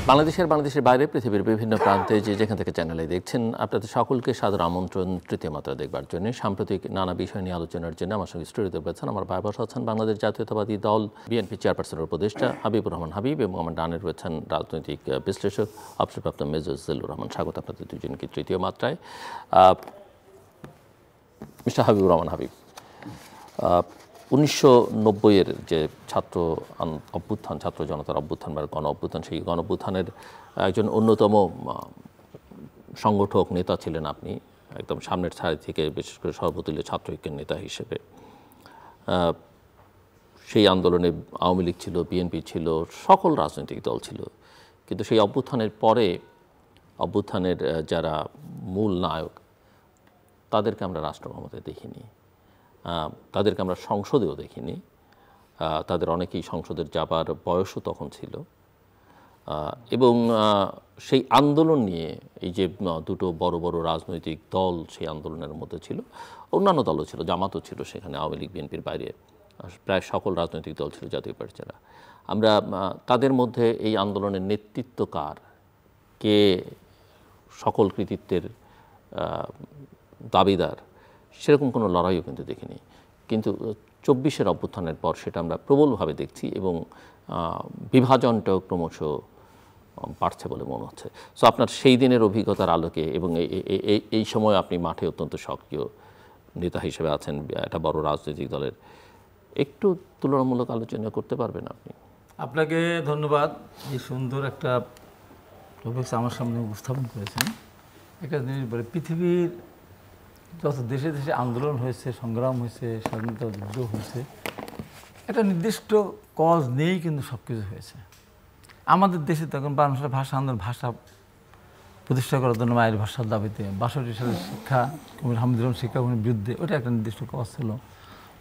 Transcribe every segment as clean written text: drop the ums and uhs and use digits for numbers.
বাংলাদেশের বাইরে পৃথিবীর বিভিন্ন প্রান্তে যেখান থেকে চ্যানেলে দেখছেন, আপনাদের সকলকে সাদর আমন্ত্রণ তৃতীয় মাত্রা দেখবার জন্য। সাম্প্রতিক নানা বিষয় নিয়ে আলোচনার জন্য আমার সঙ্গে স্টুডিওতে রয়েছেন আমার ভাই বসা আছেন বাংলাদেশ জাতীয়তাবাদী দল বিএনপি চেয়ারপারসনের উপদেষ্টা হাবিবুর রহমান হাবিব, এবং আমার ডানে রয়েছেন রাজনৈতিক বিশ্লেষক অবসরপ্রাপ্ত মেজর জিল্লুর রহমান। স্বাগত আপনাদের দুজনকে তৃতীয় মাত্রায়। মিস্টার হাবিবুর রহমান হাবিব, 1990-এর যে ছাত্র অভ্যুত্থান, ছাত্র জনতার অভ্যুত্থান বা গণ অভ্যুত্থান, সেই গণ অভ্যুত্থানের একজন অন্যতম সংগঠক নেতা ছিলেন আপনি, একদম সামনের সারি থেকে, বিশেষ করে সর্বদলীয় ছাত্র ঐক্যের নেতা হিসেবে। সেই আন্দোলনে আওয়ামী লীগ ছিল, বিএনপি ছিল, সকল রাজনৈতিক দল ছিল। কিন্তু সেই অভ্যুত্থানের পরে অভ্যুত্থানের যারা মূল নায়ক, তাদেরকে আমরা রাষ্ট্র ক্ষমতায় দেখিনি, তাদেরকে আমরা সংসদেও দেখিনি। তাদের অনেকেই সংসদের যাবার বয়সও তখন ছিল। এবং সেই আন্দোলন নিয়ে এই যে দুটো বড় বড় রাজনৈতিক দল সেই আন্দোলনের মধ্যে ছিল, অন্যান্য দলও ছিল, জামাতও ছিল সেখানে, আওয়ামী লীগ বিএনপির বাইরে প্রায় সকল রাজনৈতিক দল ছিল, জাতীয় পার্টি ছাড়া। আমরা তাদের মধ্যে এই আন্দোলনের নেতৃত্ব কার, কে সকল কৃতিত্বের দাবিদার, সেরকম কোনো লড়াইও কিন্তু দেখিনি। কিন্তু 24-এর অভ্যুত্থানের পর সেটা আমরা প্রবলভাবে দেখছি, এবং বিভাজনটাও ক্রমশ বাড়ছে বলে মনে হচ্ছে। সো আপনার সেই দিনের অভিজ্ঞতার আলোকে, এবং এই সময় আপনি মাঠে অত্যন্ত সক্রিয় নেতা হিসেবে আছেন একটা বড় রাজনৈতিক দলের, একটু তুলনামূলক আলোচনা করতে পারবেন আপনি? আপনাকে ধন্যবাদ। এই সুন্দর একটা টপিকস আমার সামনে উপস্থাপন করেছেন। একটা জিনিস বলে, পৃথিবীর যত দেশে দেশে আন্দোলন হয়েছে, সংগ্রাম হয়েছে, স্বাধীনতা যুদ্ধ হয়েছে, একটা নির্দিষ্ট কজ নিয়েই কিন্তু সব কিছু হয়েছে। আমাদের দেশে তখন বাংলাদেশের ভাষা আন্দোলন, ভাষা প্রতিষ্ঠা করার জন্য মায়ের ভাষার দাবিতে 62 সালের শিক্ষা কমিটি, হামিদুর রহমান শিক্ষা কমিটির বিরুদ্ধে, ওটা একটা নির্দিষ্ট কজ ছিল।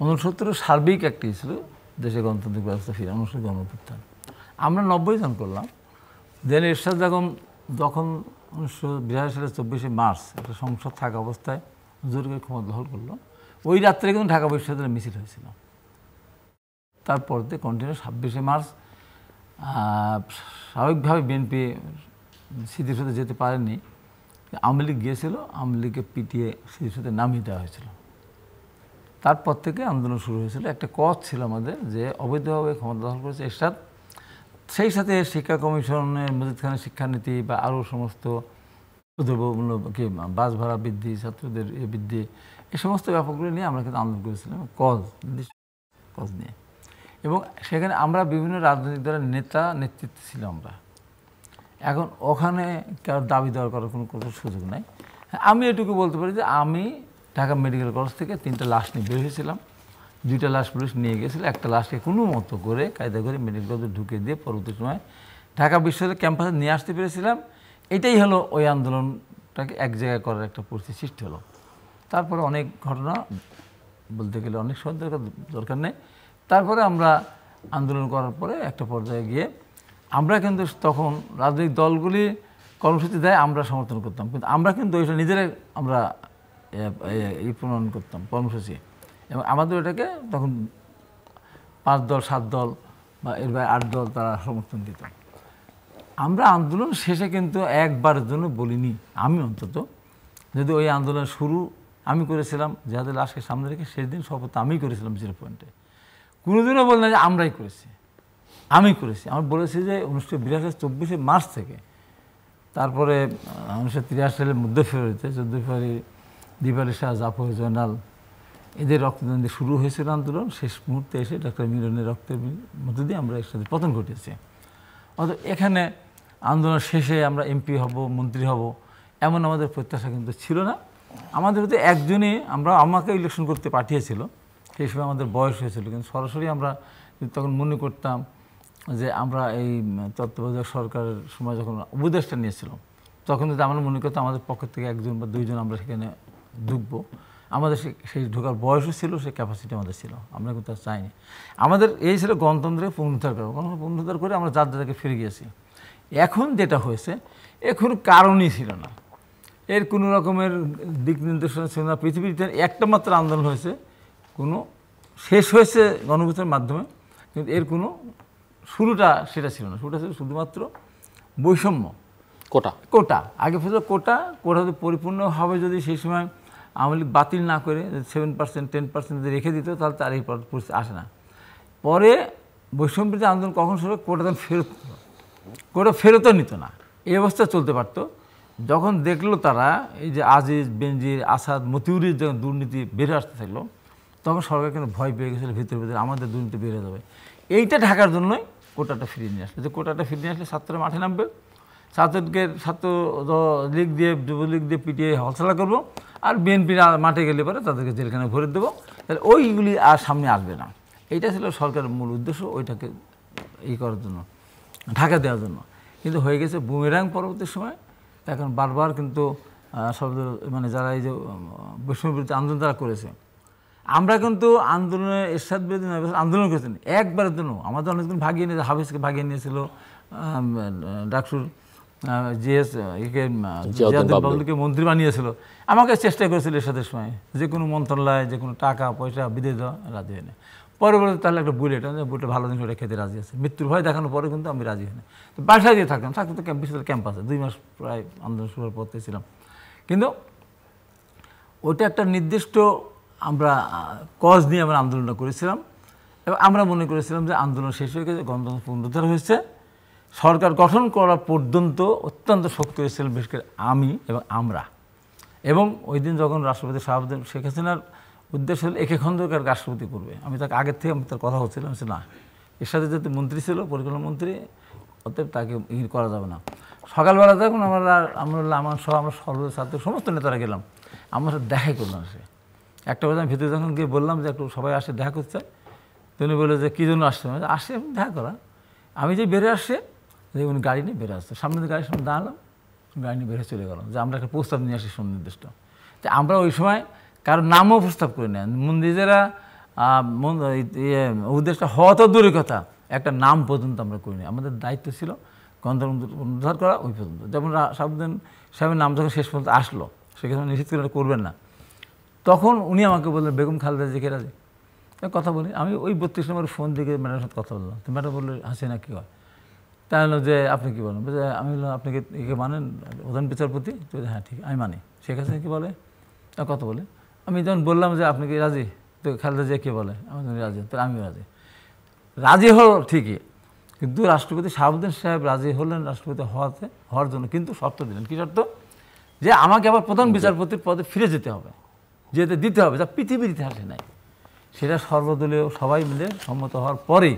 69 সার্বিক একটি ছিল দেশে গণতান্ত্রিক ব্যবস্থা ফিরে, 69 গণঅভ্যুত্থান। আমরা 90 জন করলাম। দেন এরশাদ যখন 1982 সালের 24শে মার্চ একটা সংসদ থাকা অবস্থায় জোর করে ক্ষমতা দখল করলো, ওই রাত্রে কিন্তু ঢাকা বিশ্ববিদ্যালয়ে মিছিল হয়েছিল। তারপর দিয়ে কন্টিনিউ 26শে মার্চ স্বাভাবিকভাবে বিএনপি স্মৃতিসৌধে যেতে পারেনি, আওয়ামী লীগ গিয়েছিল, আওয়ামী লীগকে পিটিয়ে স্মৃতিসৌধে নামিয়ে দেওয়া হয়েছিল। তারপর থেকে আন্দোলন শুরু হয়েছিল। একটা কজ ছিল আমাদের যে অবৈধভাবে ক্ষমতা দখল করেছে এরশাদ, সেই সাথে শিক্ষা কমিশনের মজিদ খানের শিক্ষানীতি বা আরও সমস্ত দ্রব্যমূল্য কি বাস ভাড়া বৃদ্ধি, ছাত্রদের বৃদ্ধি, এই সমস্ত ব্যাপারগুলো নিয়ে আমরা কিন্তু আন্দোলন করেছিলাম নির্দিষ্ট কজ নিয়ে। এবং সেখানে আমরা বিভিন্ন রাজনৈতিক দলের নেতৃত্ব ছিলাম আমরা। এখন ওখানে কারোর দাবি দেওয়ার করার কোনো সুযোগ নাই। আমি এটুকু বলতে পারি যে আমি ঢাকা মেডিকেল কলেজ থেকে 3টা লাশ নিয়ে বের হয়েছিলাম। 2টা লাশ পুলিশ নিয়ে গেছিল, একটা লাশকে কোনো মতো করে কায়দা করে মেডিকেল কলেজে ঢুকে দিয়ে পরবর্তী সময় ঢাকা বিশ্ববিদ্যালয় ক্যাম্পাসে নিয়ে আসতে পেরেছিলাম। এটাই হলো ওই আন্দোলনটাকে এক জায়গায় করার একটা পরিস্থিতি সৃষ্টি হলো। তারপরে অনেক ঘটনা বলতে গেলে অনেক সময় দরকার নেই। তারপরে আমরা আন্দোলন করার পরে একটা পর্যায়ে গিয়ে আমরা কিন্তু তখন রাজনৈতিক দলগুলি কর্মসূচি দেয়, আমরা সমর্থন করতাম, কিন্তু আমরা কিন্তু ওইটা নিজেরাই আমরা প্রণয়ন করতাম কর্মসূচি, এবং আমাদের ওটাকে তখন 5 দল 7 দল বা এর বাইরে 8 দল তারা সমর্থন দিত। আমরা আন্দোলন শেষে কিন্তু একবারের জন্য বলিনি, আমি অন্তত, যদি ওই আন্দোলন শুরু আমি করেছিলাম যাদের লাশকে সামনে রেখে, সেদিন শপথ আমি করেছিলাম 0 পয়েন্টে। কোনোদিনও বলি না যে আমরাই করেছি, আমি করেছি। আমি বলেছি যে 1982 24শে মার্চ থেকে, তারপরে 1983 সালের মধ্যে ফেব্রুয়ারিতে 14 ফেব্রুয়ারি দীপালি শাহ, জাফর জয়নাল, এদের রক্তদান দিয়ে শুরু হয়েছিল আন্দোলন। শেষ মুহূর্তে এসে ডক্টর মিলনের রক্তের মধ্যে দিয়ে আমরা একসাথে পতন ঘটেছি। অর্থাৎ এখানে আন্দোলন শেষে আমরা এমপি হব, মন্ত্রী হব, এমন আমাদের প্রত্যাশা কিন্তু ছিল না। আমাদের হতে একজনই আমাকে ইলেকশন করতে পাঠিয়েছিল, সেই সময় আমাদের বয়স হয়েছিল, কিন্তু সরাসরি আমরা তখন মনে করতাম যে আমরা এই তত্ত্বাবধায়ক সরকারের সময় যখন উপদেশটা নিয়েছিলাম, তখন যদি আমরা মনে করতাম আমাদের পক্ষ থেকে 1 জন বা 2 জন আমরা সেখানে ঢুকবো, আমাদের সেই ঢোকার বয়সও ছিল, সেই ক্যাপাসিটি আমাদের ছিল, আমরা কিন্তু আর চাইনি। আমাদের এই ছিল গণতন্ত্রের পুনরুদ্ধার করা, পুনরুদ্ধার করে আমরা যার যাদেরকে ফিরে গিয়েছি। এখন যেটা হয়েছে, এখন কারণই ছিল না, এর কোনো রকমের দিক নির্দেশনা ছিল না। পৃথিবীতে একটা মাত্র আন্দোলন হয়েছে, কোনো শেষ হয়েছে গণঅভ্যুত্থানের মাধ্যমে, কিন্তু এর কোনো শুরুটা সেটা ছিল না। শুরুটা ছিল শুধুমাত্র বৈষম্য, কোটা কোটা আগে ছিল কোটা যদি পরিপূর্ণভাবে যদি সেই সময় আওয়ামী লীগ বাতিল না করে 7% 10% যদি রেখে দিত তাহলে তার এই পরিস্থিতি আসে না। পরে বৈষম্যবিরোধী আন্দোলন কখন শুরু, কোটা ফেরতও নিত না, এই অবস্থা চলতে পারতো। যখন দেখলো তারা এই যে আজিজ, বেনজির, আসাদ, মতিউরের যখন দুর্নীতি বেড়ে আসতে থাকলো, তখন সরকার কিন্তু ভয় পেয়ে গেছিলো ভিতরে ভিতরে আমাদের দুর্নীতি বেড়ে যাবে। এইটা ঢাকার জন্যই কোটাটা ফিরিয়ে নিয়ে আসলো, যে কোটাটা ফিরিয়ে নিয়ে আসলে ছাত্ররা মাঠে নামবে, ছাত্র লীগ দিয়ে, যুবলীগ দিয়ে পিটিয়ে হলসলা করবো, আর বিএনপি মাঠে গেলে পরে তাদেরকে জেলখানায় ভরে দেবো, তাহলে ওইগুলি আর সামনে আসবে না। এইটা ছিল সরকারের মূল উদ্দেশ্য, ওইটাকে করার জন্য, ঢাকা দেওয়ার জন্য। কিন্তু হয়ে গেছে বুমেরাং পরবর্তী সময়। এখন বারবার কিন্তু সব মানে যারা এই যে বৈষম্য বিরোধী আন্দোলন যারা করেছে, আমরা কিন্তু আন্দোলনে এরশাদ বিরোধী আন্দোলন করেছেন একবারের জন্য। আমাদের অনেকদিন ভাগিয়ে নিয়েছে, হাফিজকে ভাগিয়ে নিয়েছিল ডাকসুর, জিএস বাবলুকে মন্ত্রী বানিয়েছিল, আমাকে চেষ্টা করেছিল এরশাদের সময় যে কোনো মন্ত্রণালয়, যে কোনো টাকা পয়সা বিদেশ দেওয়া, রাজি হয় না। পরবর্তী তাহলে একটা বুলেট ভালো জিনিস ওটা খেতে রাজি আছে, মৃত্যুর ভয় দেখানোর পরে কিন্তু আমি রাজি হই না। তো বাসায় দিয়ে থাকতাম, থাকতে তো ক্যাম্প আছে, 2 মাস প্রায় আন্দোলন শুরুর পথে ছিলাম। কিন্তু ওইটা একটা নির্দিষ্ট আমরা কজ নিয়ে আমরা আন্দোলনটা করেছিলাম, এবং আমরা মনে করেছিলাম যে আন্দোলন শেষ হয়ে গেছে, গণতন্ত্র পুনরুদ্ধার হয়েছে, সরকার গঠন করা পর্যন্ত অত্যন্ত শক্তি হয়েছিল বিশেষ করে আমি এবং আমরা। এবং ওই দিন যখন রাষ্ট্রপতি শাহাবুদ্দিন শেখ হাসিনার উদ্দেশ্য হল একে খন্দকার রাষ্ট্রপতি করবে, আমি তাকে আগের থেকে তার কথা হচ্ছিলাম যে না, এর সাথে যেহেতু মন্ত্রী ছিল, পরিকল্পনা মন্ত্রী, অতএব তাকে করা যাবে না। সকালবেলা যখন আমরা আমার সহ আমরা সর্ব ছাত্র সমস্ত নেতারা গেলাম, আমার সাথে দেখাই করলাম। সে একটা কথা আমি ভিতরে যখন গিয়ে বললাম যে একটু সবাই আসে দেখা করতে, তিনি বলে যে কী জন্য আসছে, আসে দেখা করা। আমি যে বেড়ে আসছে, যে উনি গাড়ি নিয়ে বেড়ে আসছে, সামনে গাড়ির সামনে দাঁড়ালাম, গাড়ি নিয়ে বেড়ে চলে গেলাম যে আমরা একটা প্রস্তাব নিয়ে আসি সুনির্দিষ্ট। যে আমরা ওই সময় কারোর নামও প্রস্তাব করে নেন, নিজেরা উদ্দেশ্যটা হওয়া তো দূরের কথা, একটা নাম পর্যন্ত আমরা করিনি। আমাদের দায়িত্ব ছিল গণতন্ত্র পুনরুদ্ধার করা ওই পর্যন্ত। যেমন শাহাবুদ্দিন সাহেবের নাম যখন শেষ পর্যন্ত আসলো, সেখানে নিশ্চিত করে করবেন না, তখন উনি আমাকে বললেন বেগম খালেদা জিকে রাজি কথা বলি। আমি ওই 32 নম্বর ফোন দিকে ম্যাডামের সাথে কথা বললাম, তো ম্যাডাম বললো হাসিনা কী হয়, তাই হলো যে আপনি কী বলেন, আমি বললাম আপনি কি একে মানেন প্রধান বিচারপতি? তো হ্যাঁ ঠিক আমি মানি। শেখ হাসিনা কী বলে কথা বলে, আমি যখন বললাম যে আপনি কি রাজি, তো খালেদা জিয়া কে বলে, আমি রাজি, তাহলে আমিও রাজি। রাজি হল ঠিকই, কিন্তু রাষ্ট্রপতি শাহাবুদ্দিন সাহেব রাজি হলেন রাষ্ট্রপতি হওয়ার জন্য, কিন্তু শর্ত দিলেন। কী শর্ত? যে আমাকে আবার প্রধান বিচারপতির পদে ফিরে যেতে হবে, যেতে দিতে হবে, যা পৃথিবীর ইতিহাসে নাই। সেটা সর্বদলীয় সবাই মিলে সম্মত হওয়ার পরেই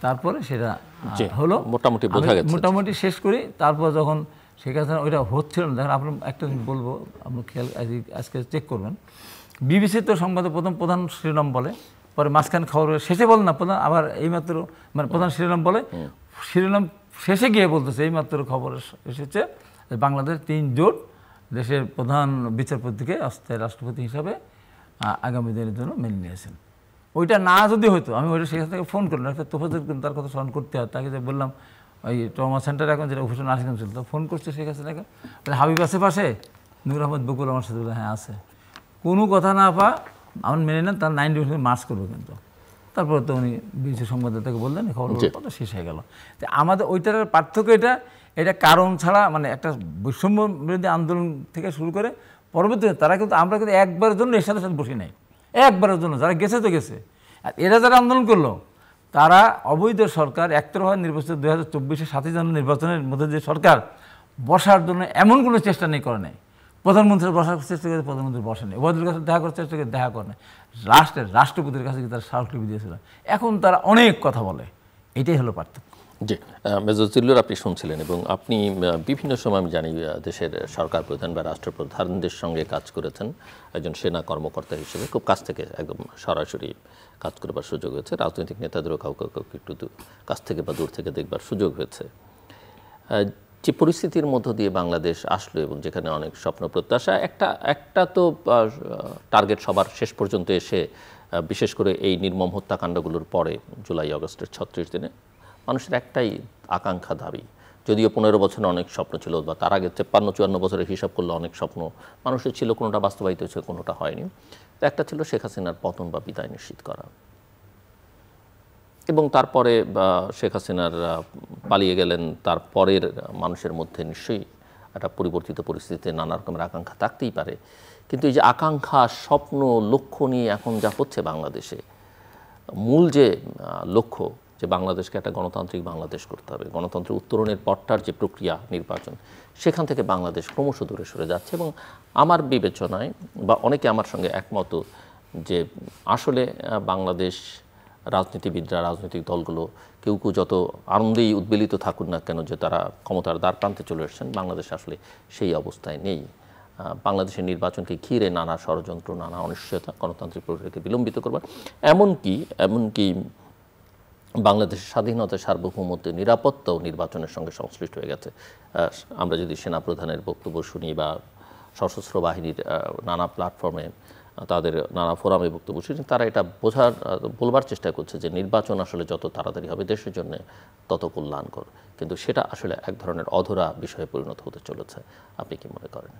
তারপরে সেটা হলো, মোটামুটি বোঝা গেছে, মোটামুটি শেষ করি। তারপর যখন শেখ হাসিনা ওইটা হচ্ছিল না, দেখেন আপনার একটা বলবো, আপনি খেয়াল আজকে চেক করবেন, বিবিসির তো সংবাদে প্রধান শিরোনাম বলে, পরে মাঝখানে খবর শেষে বলে না প্রধান, আবার এইমাত্র মানে প্রধান শিরোনাম বলে, শিরোনাম শেষে গিয়ে বলতেছে এইমাত্র খবর এসেছে বাংলাদেশ 3 জোট দেশের প্রধান বিচারপতিকে অস্থায়ী রাষ্ট্রপতি হিসাবে আগামী দিনের জন্য মেনে নিয়েছেন। ওইটা না যদি হতো, আমি ওইটা সেখান থেকে ফোন করলাম, একটা তোফাজ্জল কিন্তু তার কথা স্মরণ করতে হয়, তাকে যে বললাম ওই ট্রমা সেন্টার এখন যেটা অফিসে নার্সিং ছিল, তো ফোন করছে শেখ হাসিনাকে, হাবিব আছে পাশে, নূর আহমদ বকুল আমার সাথে বলে হ্যাঁ আছে, কোনো কথা না আমার মেনে নেন, তার 9 মার্চ করবো। কিন্তু তারপর তো উনি বিদেশি সংবাদদাতাকে বললেন খবর শেষ হয়ে গেল। তো আমাদের ওইটার পার্থক্য এটা কারণ ছাড়া, মানে একটা বৈষম্য বিরোধী আন্দোলন থেকে শুরু করে পরবর্তীতে তারা কিন্তু আমরা কিন্তু একবারের জন্য এর সাথে বসি নাই, একবারের জন্য যারা গেছে তো গেছে। আর এরা যারা আন্দোলন করলো তারা অবৈধ সরকার একতরফা নির্বাচিত 2024-এর 7 জানুয়ারি নির্বাচনের মধ্যে যে সরকার বসার জন্য এমন কোনো চেষ্টা নেই, করে নেই। প্রধানমন্ত্রীর বসার চেষ্টা করে প্রধানমন্ত্রী বসে নেই, ওদের কাছে দেখা করার চেষ্টা করে দেখা করে নেই, রাষ্ট্রপতির কাছে তারা স্মারকলিপি দিয়েছিল। এখন তারা অনেক কথা বলে, এটাই হলো পার্থক্য। জি, মেজর জিল্লুর আপনি শুনছিলেন, এবং আপনি বিভিন্ন সময় আমি জানি দেশের সরকার প্রধান বা রাষ্ট্রপ্রধানদের সঙ্গে কাজ করেছেন একজন সেনা কর্মকর্তা হিসেবে, খুব কাছ থেকে একদম সরাসরি কাজ করবার সুযোগ হয়েছে, রাজনৈতিক নেতাদেরও কাউকে একটু কাছ থেকে বা দূর থেকে দেখবার সুযোগ হয়েছে। যে পরিস্থিতির মধ্য দিয়ে বাংলাদেশ আসলো এবং যেখানে অনেক স্বপ্ন প্রত্যাশা, একটা তো টার্গেট সবার শেষ পর্যন্ত এসে, বিশেষ করে এই নির্মম হত্যাকাণ্ডগুলোর পরে জুলাই আগস্টের 36 দিনে মানুষের একটাই আকাঙ্ক্ষা, দাবি, যদিও 15 বছরে অনেক স্বপ্ন ছিল, বা তার আগে 53-54 বছরের হিসাব করলে অনেক স্বপ্ন মানুষের ছিল, কোনোটা বাস্তবায়িত হয়েছে, কোনোটা হয়নি। তো একটা ছিল শেখ হাসিনার পতন বা বিদায় নিশ্চিত করা। এবং তারপরে শেখ হাসিনার পালিয়ে গেলেন, তারপরের মানুষের মধ্যে নিশ্চয়ই একটা পরিবর্তিত পরিস্থিতিতে নানা রকমের আকাঙ্ক্ষা থাকতেই পারে। কিন্তু এই যে আকাঙ্ক্ষা, স্বপ্ন, লক্ষ্য নিয়ে এখন যা হচ্ছে বাংলাদেশে, মূল যে লক্ষ্য যে বাংলাদেশকে একটা গণতান্ত্রিক বাংলাদেশ করতে হবে, গণতন্ত্রের উত্তরণের পরটার যে প্রক্রিয়া নির্বাচন, সেখান থেকে বাংলাদেশ ক্রমশ দূরে সরে যাচ্ছে। এবং আমার বিবেচনায় বা অনেকে আমার সঙ্গে একমত যে আসলে বাংলাদেশ রাজনীতিবিদরা, রাজনৈতিক দলগুলো কেউ কেউ যত আনন্দেই উদ্বেলিত থাকুন না কেন যে তারা ক্ষমতার দ্বার প্রান্তে চলে এসেছেন, বাংলাদেশ আসলে সেই অবস্থায় নেই। বাংলাদেশের নির্বাচনকে ঘিরে নানা ষড়যন্ত্র, নানা অনিশ্চয়তা গণতান্ত্রিক প্রক্রিয়াকে বিলম্বিত করবার, এমনকি বাংলাদেশের স্বাধীনতা, সার্বভৌমত্বের, নিরাপত্তাও নির্বাচনের সঙ্গে সংশ্লিষ্ট হয়ে গেছে। আমরা যদি সেনাপ্রধানের বক্তব্য শুনি বা সশস্ত্র বাহিনীর নানা প্ল্যাটফর্মে তাদের নানা ফোরামে বক্তব্য শুনি, তারা এটা বলবার চেষ্টা করছে যে নির্বাচন আসলে যত তাড়াতাড়ি হবে দেশের জন্য তত কল্যাণকর, কিন্তু সেটা আসলে এক ধরনের অধরা বিষয়ে পরিণত হতে চলেছে। আপনি কি মনে করেন?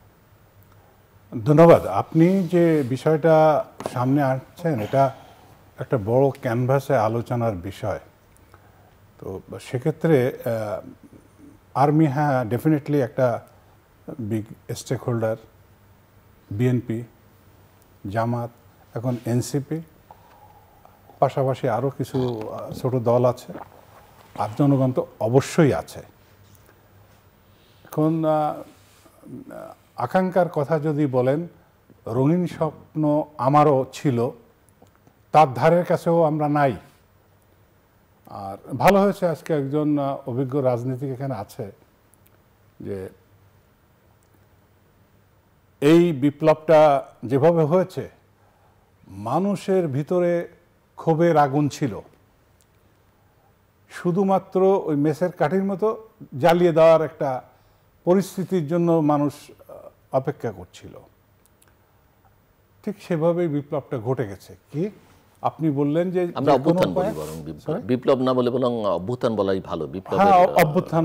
ধন্যবাদ। আপনি যে বিষয়টা সামনে আনছেন এটা একটা বড় ক্যানভাসে আলোচনার বিষয়। তো সেক্ষেত্রে আর্মি হ্যাঁ ডেফিনেটলি একটা বিগ স্টেক হোল্ডার, বিএনপি, জামাত, এখন এনসিপি, পাশাপাশি আরও কিছু ছোট দল আছে, আর জনগণ তো অবশ্যই আছে। এখন আকাঙ্ক্ষার কথা যদি বলেন, রঙিন স্বপ্ন আমারও ছিল, তার ধারের কাছেও আমরা নাই। আর ভালো হয়েছে আজকে একজন অভিজ্ঞ রাজনীতিক এখানে আছে, যে এই বিপ্লবটা যেভাবে হয়েছে মানুষের ভিতরে ক্ষোভের আগুন ছিল, শুধুমাত্র ওই মেসের কাঠির মতো জ্বালিয়ে দেওয়ার একটা পরিস্থিতির জন্য মানুষ অপেক্ষা করছিল। ঠিক সেভাবেই বিপ্লবটা ঘটে গেছে। কি আপনি বললেন যে আমরা অভ্যুত্থান বলি, বরং বিপ্লব না বলে বরং অভ্যুত্থান বলাই ভালো। অভ্যুত্থান,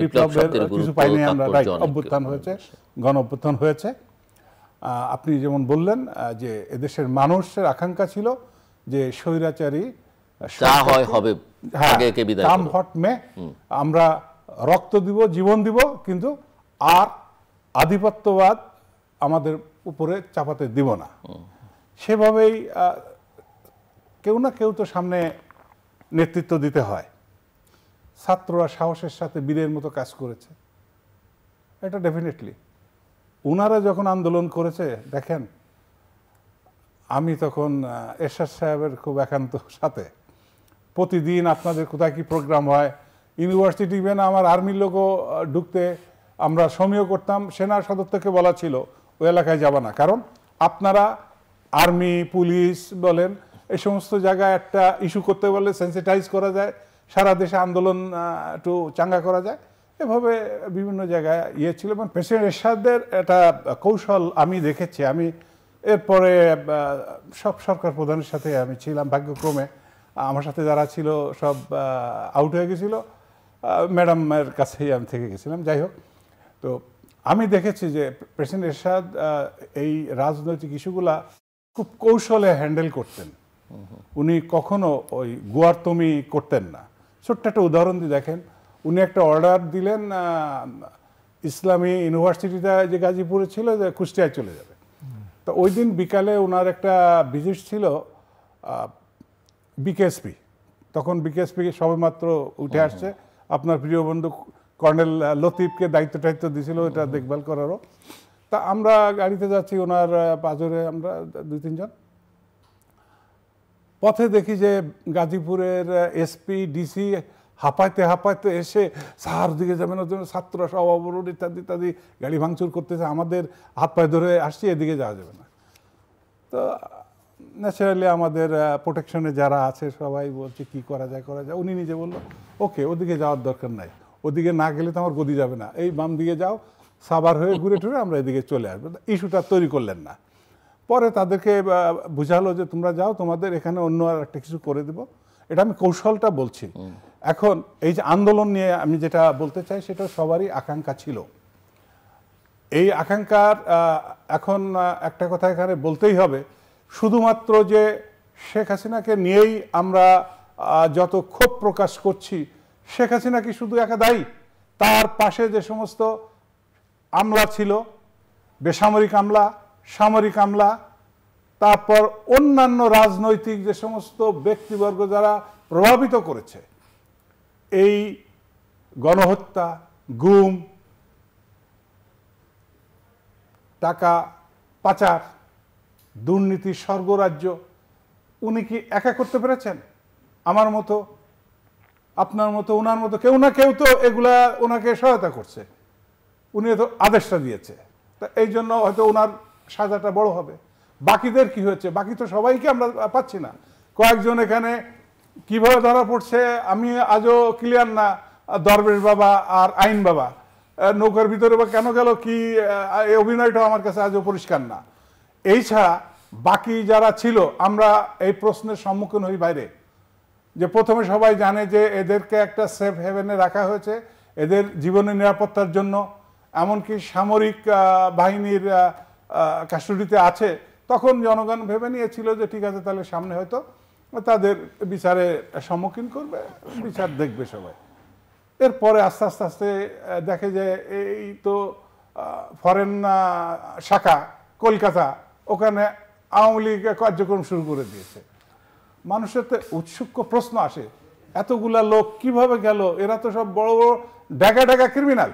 বিপ্লবের কিছু পাইনি আমরা, রাইট, অভ্যুত্থান হয়েছে, গণ অভ্যুত্থান হয়েছে। আপনি যেমন বললেন যে এদেশের মানুষের আকাঙ্ক্ষা ছিল যে স্বৈরাচারী যা হয় হবে, আগে কে বিদায় কাম হট মে, আমরা রক্ত দিব, জীবন দিব, কিন্তু আর আধিপত্যবাদ আমাদের উপরে চাপাতে দিব না। সেভাবেই কেউ না কেউ তো সামনে নেতৃত্ব দিতে হয়। ছাত্ররা সাহসের সাথে বীরের মতো কাজ করেছে, এটা ডেফিনেটলি। ওনারা যখন আন্দোলন করেছে, দেখেন আমি তখন এরশাদ সাহেবের খুব একান্ত সাথে প্রতিদিন আপনাদের কোথায় কি প্রোগ্রাম হয়, ইউনিভার্সিটি ইভেন আমার আর্মির লোকও ঢুকতে আমরা সমীহ করতাম। সেনা সদর থেকে বলা ছিল ওই এলাকায় যাবা না, কারণ আপনারা আর্মি, পুলিশ বলেন, এই সমস্ত জায়গায় একটা ইস্যু করতে বললে সেন্সিটাইজ করা যায়, সারা দেশে আন্দোলন একটু চাঙ্গা করা যায়। এভাবে বিভিন্ন জায়গায় ছিল। এবং প্রেসিডেন্ট এরশাদের একটা কৌশল আমি দেখেছি। আমি এরপরে সব সরকার প্রধানের সাথে আমি ছিলাম, ভাগ্যক্রমে আমার সাথে যারা ছিল সব আউট হয়ে গেছিল, ম্যাডামের কাছেই আমি থেকে গেছিলাম। যাই হোক, তো আমি দেখেছি যে প্রেসিডেন্ট এরশাদ এই রাজনৈতিক ইস্যুগুলা খুব কৌশলে হ্যান্ডেল করতেন। উনি কখনো ওই গোয়ারতমি করতেন না। ছোট্ট একটা উদাহরণ দিয়ে দেখেন, উনি একটা অর্ডার দিলেন ইসলামী ইউনিভার্সিটিটা যে গাজীপুরে ছিল, যে কুষ্টিয়ায় চলে যাবে। তো ওই দিন বিকালে ওনার একটা ভিজিট ছিল বিকেএসপি, তখন বিকেএসপি সবেমাত্র উঠে আসছে। আপনার প্রিয় বন্ধু কর্নেল লতিফকে দায়িত্ব দিয়েছিল এটা দেখভাল করারও। তা আমরা গাড়িতে যাচ্ছি, ওনার পাজরে আমরা 2-3 জন। পথে দেখি যে গাজীপুরের এসপি, ডিসি হাঁপাইতে এসে সাহার দিকে যাবেন, ওর জন্য ছাত্র সব অবরোধ ইত্যাদি ইত্যাদি গাড়ি ভাঙচুর করতেছে। আমাদের হাত পায়ে ধরে আসছি, এদিকে যাওয়া যাবে না। তো ন্যাচারালি আমাদের প্রোটেকশনে যারা আছে সবাই বলছে কি করা যায়। উনি নিজে বললো ওকে, ওদিকে যাওয়ার দরকার নাই, ওদিকে না গেলে তো আমার গদি যাবে না, এই বাম দিকে যাও, সাভার হয়ে ঘুরে টুরে আমরা এদিকে চলে আসবো। ইস্যুটা তৈরি করলেন না। পরে তাদেরকে বুঝালো যে তোমরা যাও, তোমাদের এখানে অন্য আর একটা কিছু করে দেবো। এটা আমি কৌশলটা বলছি। এখন এই যে আন্দোলন নিয়ে আমি যেটা বলতে চাই, সেটা সবারই আকাঙ্ক্ষা ছিল। এই আকাঙ্ক্ষার এখন একটা কথা এখানে বলতেই হবে, শুধুমাত্র যে শেখ হাসিনাকে নিয়েই আমরা যত ক্ষোভ প্রকাশ করছি, শেখ হাসিনা কি শুধু একা দায়ী? তার পাশে যে সমস্ত আমলা ছিল, বেসামরিক আমলা, সামরিক আমলা, তারপর অন্যান্য রাজনৈতিক যে সমস্ত ব্যক্তিবর্গ যারা প্রভাবিত করেছে এই গণহত্যা, গুম, টাকা পাচার, দুর্নীতি, স্বর্গরাজ্য, উনি কি একা করতে পেরেছেন? আমার মতো, আপনার মতো, ওনার মতো কেউ না কেউ তো এগুলা ওনাকে সহায়তা করছে, উনি তো আদেশটা দিয়েছে। তা এই জন্য হয়তো ওনার সাজাটা বড় হবে। বাকিদের কি হয়েছে? বাকি তো সবাইকে আমরা পাচ্ছি না। কয়েকজন এখানে কিভাবে ধরা পড়ছে আমি আজও ক্লিয়ার না। দরবেশ বাবা আর আইন বাবা নৌকার ভিতরে বা কেন গেল কি, এই অভিনয়টা আমার কাছে আজও পরিষ্কার না। এই ছাড়া বাকি যারা ছিল আমরা এই প্রশ্নের সম্মুখীন হই বাইরে, যে প্রথমে সবাই জানে যে এদেরকে একটা সেফ হেভেনে রাখা হয়েছে এদের জীবনের নিরাপত্তার জন্য, এমনকি সামরিক বাহিনীর কাস্টডিতে আছে। তখন জনগণ ভেবে নিয়েছিল যে ঠিক আছে, তাহলে সামনে হয়তো তাদের বিচারে সম্মুখীন করবে, বিচার দেখবে সবাই। এরপরে আস্তে আস্তে আস্তে দেখে যে এই তো ফরেন শাখা কলকাতা, ওখানে আওয়ামী লীগ কার্যক্রম শুরু করে দিয়েছে। মানুষের তো উৎসুক প্রশ্ন আসে, এতগুলা লোক কিভাবে গেল? এরা তো সব বড় বড় ডেকা ডেকা ক্রিমিনাল।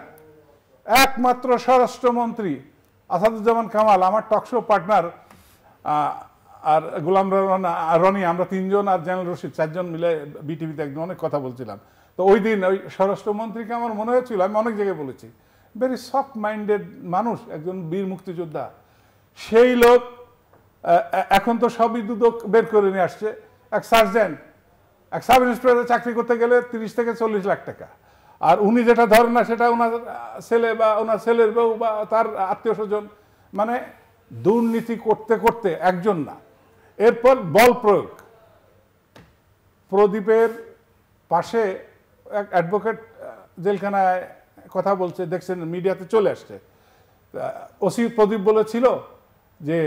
একমাত্র স্বরাষ্ট্রমন্ত্রী আসাদুজ্জামান কামাল, আমার টকশো পার্টনার, আর গোলাম রনি, আমরা তিনজন আর জেনারেল রশিদ, চারজন মিলে বিটিভিতে একদিন অনেক কথা বলছিলাম। তো ওই দিন ওই স্বরাষ্ট্রমন্ত্রীকে আমার মনে হয়েছিল, আমি অনেক জায়গায় বলেছি, ভেরি সফট মাইন্ডেড মানুষ, একজন বীর মুক্তিযোদ্ধা। সেই লোক এখন তো সবই দুদক বের করে নিয়ে আসছে। এক সার্জেন্ট, এক সাব ইন্সপেক্টর চাকরি করতে গেলে 30 থেকে 40 লাখ টাকা, আর উনি যেটা ধরেন না সেটা ওনার ছেলে বা ওনার ছেলের বউ বা তার আত্মীয় স্বজন, মানে দুর্নীতি করতে করতে একজন না। এরপর বল প্রয়োগ, প্রদীপের পাশে এক অ্যাডভোকেট জেলখানায় কথা বলছে, দেখছেন মিডিয়াতে চলে আসছে। ওসি প্রদীপ বলেছিল যে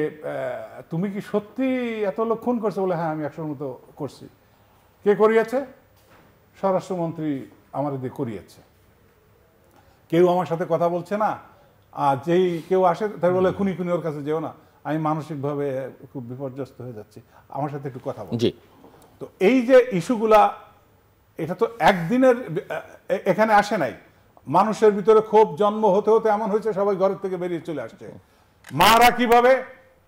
তুমি কি সত্যি এত লোক খুন করছো? বলে হ্যাঁ, আমি 100-র মতো করছি। কে করিয়েছে? স্বরাষ্ট্রমন্ত্রী আমার দিয়ে করিয়েছে। কেউ আমার সাথে কথা বলছে না, আর যেই কেউ আসে তাই বলে খুনি খুনি ওর কাছে যেও না, আমি মানসিকভাবে খুব বিপর্যস্ত হয়ে যাচ্ছি, আমার সাথে একটু কথা বল। তো এই যে ইস্যুগুলা, এটা তো একদিনের এখানে আসে নাই। মানুষের ভিতরে ক্ষোভ জন্ম হতে হতে এমন হয়েছে সবাই ঘরের থেকে বেরিয়ে চলে আসছে। মারা কিভাবে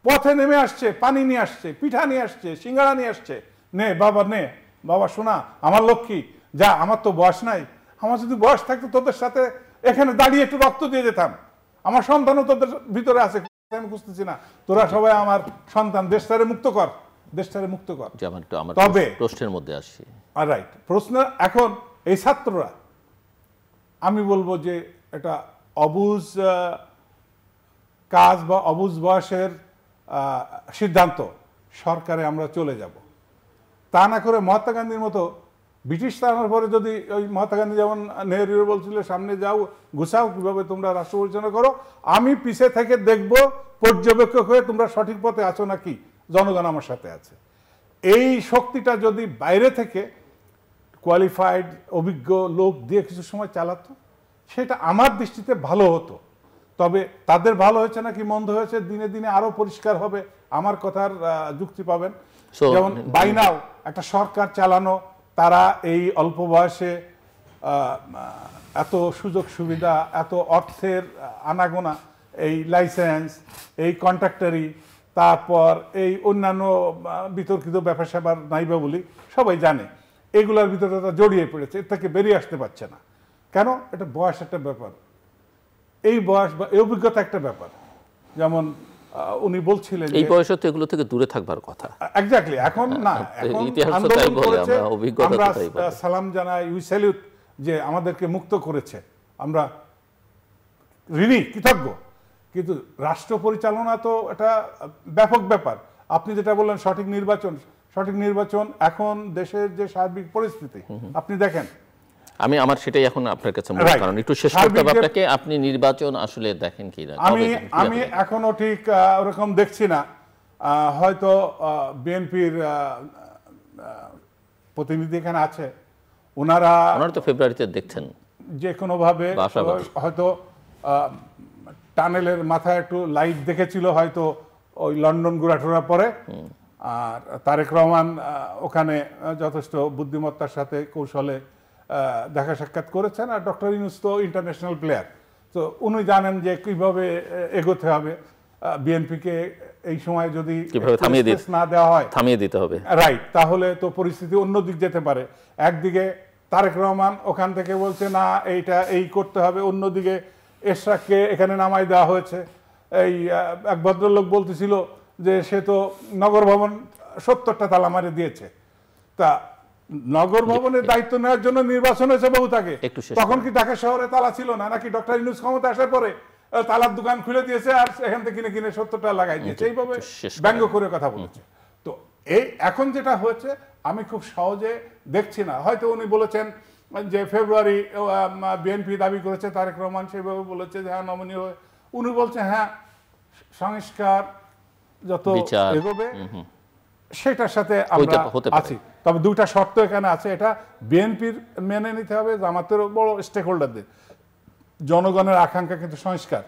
পথে নেমে আসছে, পানি নিয়ে আসছে, পিঠা নিয়ে আসছে, সিঙ্গাড়া নিয়ে আসছে, নে বাবা নে বাবা শোনা আমার লক্ষ্মী, যা আমার তো বয়স নাই, আমার যদি বয়স থাকতো তোদের সাথে এখানে দাঁড়িয়ে একটু রক্ত দিয়ে যেতাম, আমার সন্তানও তোদের ভিতরে আছে, আমি বুঝতেছি না, তোরা সবাই আমার সন্তান, দেশটারে মুক্ত কর, দেশটারে মুক্ত কর। তবে প্রশ্নের মধ্যে আসি, রাইট, প্রশ্ন এখন এই ছাত্ররা, আমি বলবো যে এটা অবুঝ কাজ বা অবুঝ বয়সের সিদ্ধান্ত, সরকারে আমরা চলে যাব। তা না করে মহাত্মা গান্ধীর মতো ব্রিটিশ তাড়ানোর পরে যদি ওই মহাত্মা গান্ধী যেমন নেহরু বলছিল সামনে যাও গুছাও কিভাবে তোমরা রাষ্ট্র পরিচালনা করো, আমি পিছে থেকে দেখব পর্যবেক্ষক হয়ে তোমরা সঠিক পথে আছো নাকি, জনগণ আমার সাথে আছে। এই শক্তিটা যদি বাইরে থেকে কোয়ালিফাইড অভিজ্ঞ লোক দিয়ে কিছু সময় চালাতো, সেটা আমার দৃষ্টিতে ভালো হতো। তবে তাদের ভালো হয়েছে নাকি মন্দ হয়েছে দিনে দিনে আরো পরিষ্কার হবে, আমার কথার যুক্তি পাবেন। যেমন বাইনাও একটা সরকার চালানো, তারা এই অল্প বয়সে এত সুযোগ সুবিধা, এত অর্থের আনাগোনা, এই লাইসেন্স, এই কন্ট্রাক্টারি, তারপর এই অন্যান্য বিতর্কিত ব্যাপার স্যাপার নাইবা বলি সবাই জানে, এগুলোর ভিতরে তারা জড়িয়ে পড়েছে, এর থেকে বেরিয়ে আসতে পারছে না। কেন? এটা বয়স একটা ব্যাপার, এই বয়স বা এই অভিজ্ঞতা একটা ব্যাপার। যেমন উনি বলছিলেন এই বয়সে তো এগুলো থেকে দূরে থাকবার কথা। এক্স্যাক্টলি, এখন না, এখন আন্দোলন করেছে, আমরা সালাম জানাই, উই স্যালিউট যে আমাদেরকে মুক্ত করেছে, আমরা ঋণী, কৃতজ্ঞ। কিন্তু রাষ্ট্র পরিচালনা তো এটা ব্যাপক ব্যাপার। আপনি যেটা বললেন সঠিক নির্বাচন, সঠিক নির্বাচন এখন দেশের যে সার্বিক পরিস্থিতি আপনি দেখেন, আমি আমার সেটাই এখন আপনার কাছে মনে, কারণ একটু শেষ করতে হবে আপনাকে, আপনি নির্বাচন আসলে দেখেন কি না? আমি এখনো ঠিক ওরকম দেখছি না। হয়তো বিএনপির প্রতিনিধি এখানে আছে, ওনারা তো ফেব্রুয়ারিতে দেখছেন যে কোনোভাবে হয়তো টানেলের মাথায় একটু লাইট দেখেছিল হয়তো ওই লন্ডন ঘোরাটোরা পরে। আর তারেক রহমান ওখানে যথেষ্ট বুদ্ধিমত্তার সাথে কৌশলে দেখা সাক্ষাৎ করেছেন। আর ডক্টর ইউনূস তো ইন্টারন্যাশনাল প্লেয়ার, তো উনি জানেন যে কিভাবে এগোতে হবে। বিএনপিকে এই সময় যদি না দেওয়া হয়, থামিয়ে দিতে হবে, রাইট, তাহলে তো পরিস্থিতি অন্যদিক যেতে পারে। একদিকে তারেক রহমান ওখান থেকে বলছে না এইটা এই করতে হবে, অন্যদিকে এশরাককে এখানে নামাই দেওয়া হয়েছে। এই এক ভদ্রলোক বলতেছিল যে সে তো নগর ভবন 70টা তালা মারে দিয়েছে। তা নগর ভবনের দায়িত্ব নেওয়ার জন্য নির্বাচন হয়েছে বহু আগে, তখন কি ঢাকা শহরে তালা ছিল না? নাকি ডক্টর ইউনূস ক্ষমতা আসার পরে তালার দোকান খুলে দিয়েছে আর এখান থেকে কিনে কিনে 70টা লাগাই দিয়েছে? এইভাবে ব্যঙ্গ করে কথা বলেছে। তো এই এখন যেটা হয়েছে আমি খুব সহজে দেখছি না। হয়তো উনি বলেছেন যে ফেব্রুয়ারি বিএনপি দাবি করেছে, তারেক রহমান সেভাবে বলেছে যে হ্যাঁ নমনীয় হয়ে, উনি বলছেন হ্যাঁ সংস্কার যত এগোবে সেটার সাথে আমরা আছি। তবে দুইটা শর্ত এখানে আছে, এটা বিএনপির মেনে নিতে হবে, জামাতেরও বড় স্টেক হোল্ডারদের। জনগণের আকাঙ্ক্ষা কিন্তু সংস্কার,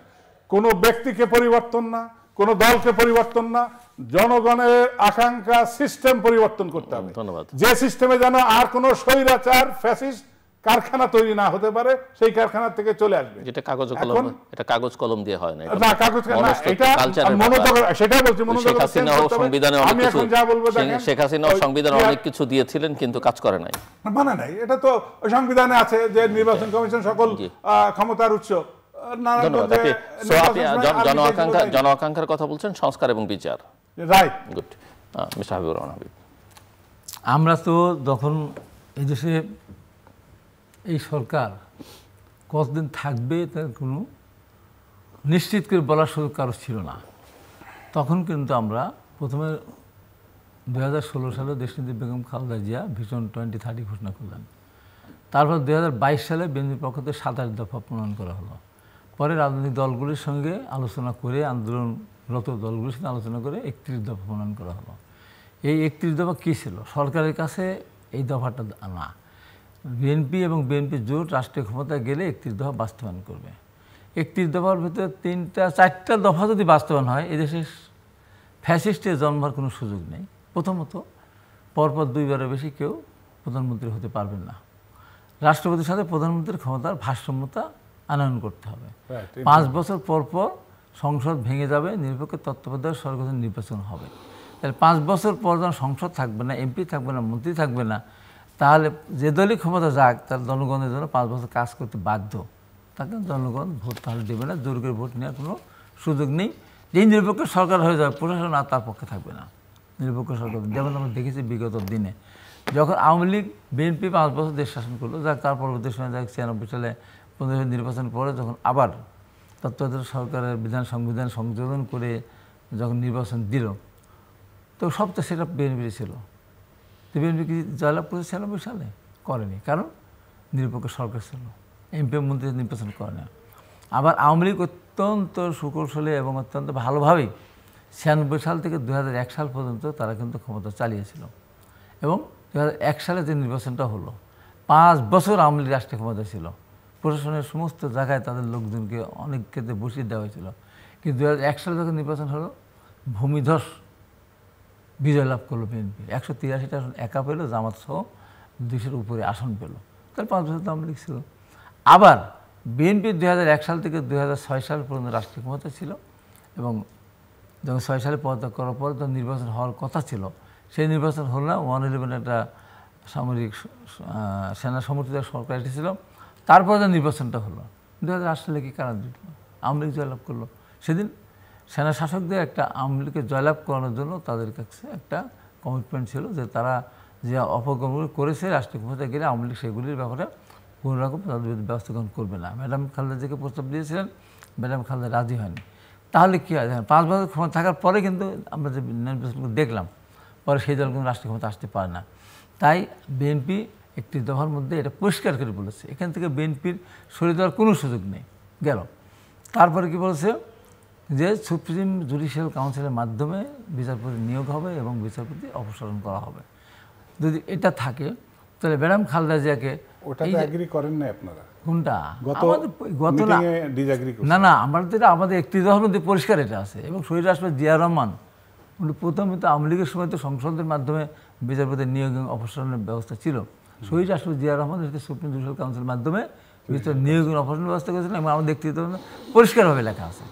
কোনো ব্যক্তিকে পরিবর্তন না, কোনো দলকে পরিবর্তন না, জনগণের আকাঙ্ক্ষা সিস্টেম পরিবর্তন করতে হবে। যে সিস্টেমে যেন আর কোনো স্বৈরাচার ফ্যাসিস্ট কারখানা তৈরি না হতে পারে, সেই কারখানা থেকে চলে আসবে। যেটা কাগজ কলম দিয়ে হয় না, না কাগজ না, এটা সেটাই বলছি। আমি এখন যা বলবো, শেখ হাসিনা সংবিধানে অনেক কিছু দিয়েছিলেন কিন্তু কাজ করে নাই, মানে নাই। এটা তো সংবিধানে আছে যে নির্বাচন কমিশন সকল ক্ষমতার উৎস। জন আকাঙ্ক্ষার কথা বলছেন, সংস্কার এবং বিচার, right. Good. Mister Habibur Rahman Habib, আমরা তো যখন এই দেশে এই সরকার কতদিন থাকবে তার কোনো নিশ্চিত করে বলার সুযোগ কারো ছিল না, তখন কিন্তু আমরা প্রথমে 2016 সালে দেশনেত্রী বেগম খালেদা জিয়া ভিশন 2030 ঘোষণা করলেন। তারপর 2022 সালে বিএনপির পক্ষ থেকে 27 দফা প্রণয়ন করা হলো। পরে রাজনৈতিক দলগুলির সঙ্গে আলোচনা করে, আন্দোলনরত দলগুলির সঙ্গে আলোচনা করে 31 দফা প্রণয়ন করা হলো। এই 31 দফা কী ছিল? সরকারের কাছে এই দফাটা না, বিএনপি এবং বিএনপি জোট রাষ্ট্রীয় ক্ষমতায় গেলে 31 দফা বাস্তবায়ন করবে। 31 দফার ভিতরে 3-4টা দফা যদি বাস্তবায়ন হয়, এদেশে ফ্যাসিস্টের জন্মার কোনো সুযোগ নেই। প্রথমত, পরপর 2বারের বেশি কেউ প্রধানমন্ত্রী হতে পারবেন না। রাষ্ট্রপতির সাথে প্রধানমন্ত্রীর ক্ষমতার ভারসাম্যতা আনয়ন করতে হবে। 5 বছর পর পর সংসদ ভেঙে যাবে, নিরপেক্ষ তত্ত্বাবধায়ক সরকার নির্বাচন হবে। তাহলে 5 বছর পর যখন সংসদ থাকবে না, এমপি থাকবে না, মন্ত্রী থাকবে না, তাহলে যে দলই ক্ষমতা যাক তার জনগণের জন্য 5 বছর কাজ করতে বাধ্য। তাকে জনগণ ভোট তাহলে দেবে না, জোর করে ভোট নেওয়ার কোনো সুযোগ নেই। যেই নিরপেক্ষ সরকার হয়ে যাবে, প্রশাসন আর তার পক্ষে থাকবে না। নিরপেক্ষ সরকার যেমন আমরা দেখেছি বিগত দিনে, যখন আওয়ামী লীগ বিএনপি 5 বছর দেশ শাসন করলো, যাক তার পরবর্তী সময় যাক 96 সালে 15 নির্বাচন পরে যখন আবার তত্ত্বাবধায়ক সরকারের সংবিধান সংযোজন করে যখন নির্বাচন দিল, তো সবটা সেটা বিএনপির ছিল। তো বিএনপি কি জয়লাভ করেছে 96 সালে? করেনি, কারণ নিরপেক্ষ সরকার ছিল, এমপি মন্ত্রী নির্বাচন করে না। আবার আওয়ামী লীগ অত্যন্ত সুকৌশলে এবং অত্যন্ত ভালোভাবেই 96 সাল থেকে 2001 সাল পর্যন্ত তারা কিন্তু ক্ষমতা চালিয়েছিল। এবং 2001 সালে যে নির্বাচনটা হলো, 5 বছর আওয়ামী লীগ রাষ্ট্রীয় ক্ষমতা ছিল, প্রশাসনের সমস্ত জায়গায় তাদের লোকজনকে অনেক ক্ষেত্রে বসিয়ে দেওয়া হয়েছিল। কিন্তু 2001 সালে যখন নির্বাচন হলো, ভূমিধস বিজয় লাভ করলো বিএনপি। 183টা আসন একা পেল, জামাত সহ 200-এর উপরে আসন পেল। তার 5 বছর আওয়ামী লীগ ছিল। আবার বিএনপি 2001 সাল থেকে 2006 সাল পর্যন্ত রাষ্ট্রীয় ক্ষমতা ছিল, এবং যখন 6 সালে পদত্যাগ করার পর তো নির্বাচন হওয়ার কথা ছিল, সেই নির্বাচন হল না। 111 একটা সামরিক সেনা সমর্থিত সরকার এসেছিল, তারপরে যে নির্বাচনটা হলো 2008 সালে কি কারণ জিতল? আওয়ামী লীগ জয়লাভ করলো। সেদিন সেনা শাসকদের একটা আওয়ামী লীগকে জয়লাভ করানোর জন্য তাদের কাছে একটা কমিটমেন্ট ছিল যে তারা যে অপকর্মগুলো করেছে রাষ্ট্রীয় ক্ষমতায় গেলে আওয়ামী লীগ সেগুলির ব্যাপারে কোনো রকম তাদের ব্যবস্থা গ্রহণ করবে না। ম্যাডাম খালেদা জিয়াকে প্রস্তাব দিয়েছিলেন, ম্যাডাম খালেদা রাজি হয়নি। তাহলে কী হয়? 5 বছর ক্ষমতা থাকার পরে কিন্তু আমরা যে নির্বাচনগুলো দেখলাম, পরে সেই দল কিন্তু রাষ্ট্রীয় ক্ষমতা আসতে পারে না। তাই বিএনপি একটি দফার মধ্যে এটা পরিষ্কার করে বলেছে, এখান থেকে বিএনপির সরে যাওয়ার কোনো সুযোগ নেই। গেল তারপরে কি বলেছে যে সুপ্রিম জুডিশিয়াল কাউন্সিলের মাধ্যমে বিচারপতি নিয়োগ হবে এবং বিচারপতি অপসারণ করা হবে। যদি এটা থাকে তাহলে ম্যাডাম খালেদা জিয়াকে ওটাতে এগ্রি করেন না আপনারা? কোনটা? গত গত না মিটিংয়ে ডিসএগ্রি করছেন? না আমাদের একটি দলের মধ্যে পরিষ্কার এটা আছে। এবং শহীদ রাষ্ট্রপতি জিয়া রহমান উনি প্রথমত আওয়ামী লীগের সময় তো সংসদের মাধ্যমে বিচারপতির নিয়োগ এবং অপসারণের ব্যবস্থা ছিল। শহীদ রাষ্ট্রপতি জিয়া রহমান সুপ্রিম জুডিশিয়াল কাউন্সিলের মাধ্যমে বিচার নিয়োগ এবং অপসারণের ব্যবস্থা করেছিলেন। এবং আমাদের একটি পরিষ্কারভাবে লেখা আছে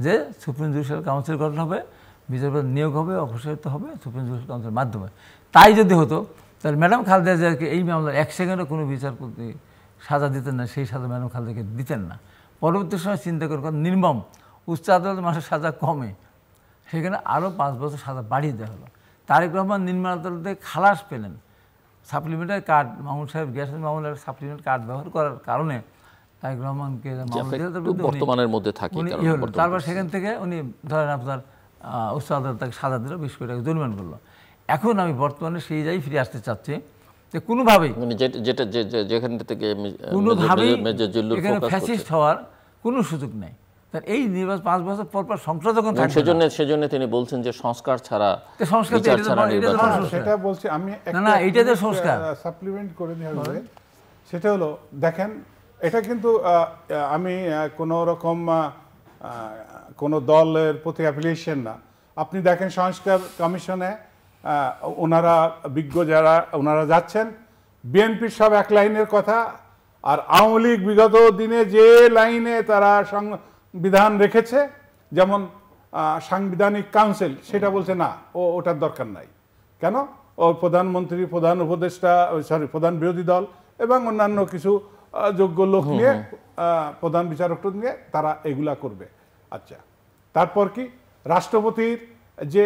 যে সুপ্রিম জুডিশিয়াল কাউন্সিল গঠন হবে, বিচারপতি নিয়োগ হবে, অপসারিত হবে সুপ্রিম জুডিশিয়াল কাউন্সিলের মাধ্যমে। তাই যদি হতো তাহলে ম্যাডাম খালেদা জিয়াকে এই মামলার 1 সেকেন্ডও কোনো বিচারপতি সাজা দিতেন না, সেই সাজা ম্যাডাম খালেদাকে দিতেন না। পরবর্তী সময় চিন্তা করে নির্মম উচ্চ আদালত মানুষের সাজা কমে, সেখানে আরও 5 বছর সাজা বাড়িয়ে দেওয়া হলো। তারেক রহমান নিম্ন আদালতে খালাস পেলেন সাপ্লিমেন্টারি কার্ড, মামুন সাহেব গ্যাস মামলার সাপ্লিমেন্ট কার্ড ব্যবহার করার কারণে তারেক রহমানকে বর্তমানের মধ্যে থাকি। তারপর সেখান থেকে উনি ধরেন আপনার উচ্চ আদালত তাকে সাজা দিল, 20 কোটি টাকা জরিমানা করলো। এখন আমি বর্তমানে সেই জায়গায় ফিরে আসতে চাচ্ছি যে কোনোভাবেই যেখান থেকে কোনোভাবেই এখানে ফ্যাসিস্ট হওয়ার কোনো সুযোগ নেই। তার এই নির্বাচন 5 বছর পর সংসদ যখন থাকবে, সেজন্য তিনি বলছেন যে সংস্কার ছাড়া সেটা বলছি আমি না এইটা যে সংস্কার সাপ্লিমেন্ট করে দেওয়া হবে। সেটা হলো দেখেন, এটা কিন্তু আমি কোনো রকম কোনো দলের প্রতি অ্যাফিলিয়েশন না। আপনি দেখেন সংস্কার কমিশনে ওনারা বিজ্ঞ যারা ওনারা যাচ্ছেন, বিএনপির সব এক লাইনের কথা, আর আওয়ামী লীগ বিগত দিনে যে লাইনে তারা সংবিধান রেখেছে, যেমন সাংবিধানিক কাউন্সিল, সেটা বলছে না, ওটার দরকার নাই। কেন? ও প্রধানমন্ত্রী, প্রধান উপদেষ্টা, প্রধান বিরোধী দল এবং অন্যান্য কিছু যোগ্য লোক নিয়ে, প্রধান বিচারক নিয়ে তারা এগুলা করবে। আচ্ছা, তারপর কি রাষ্ট্রপতির যে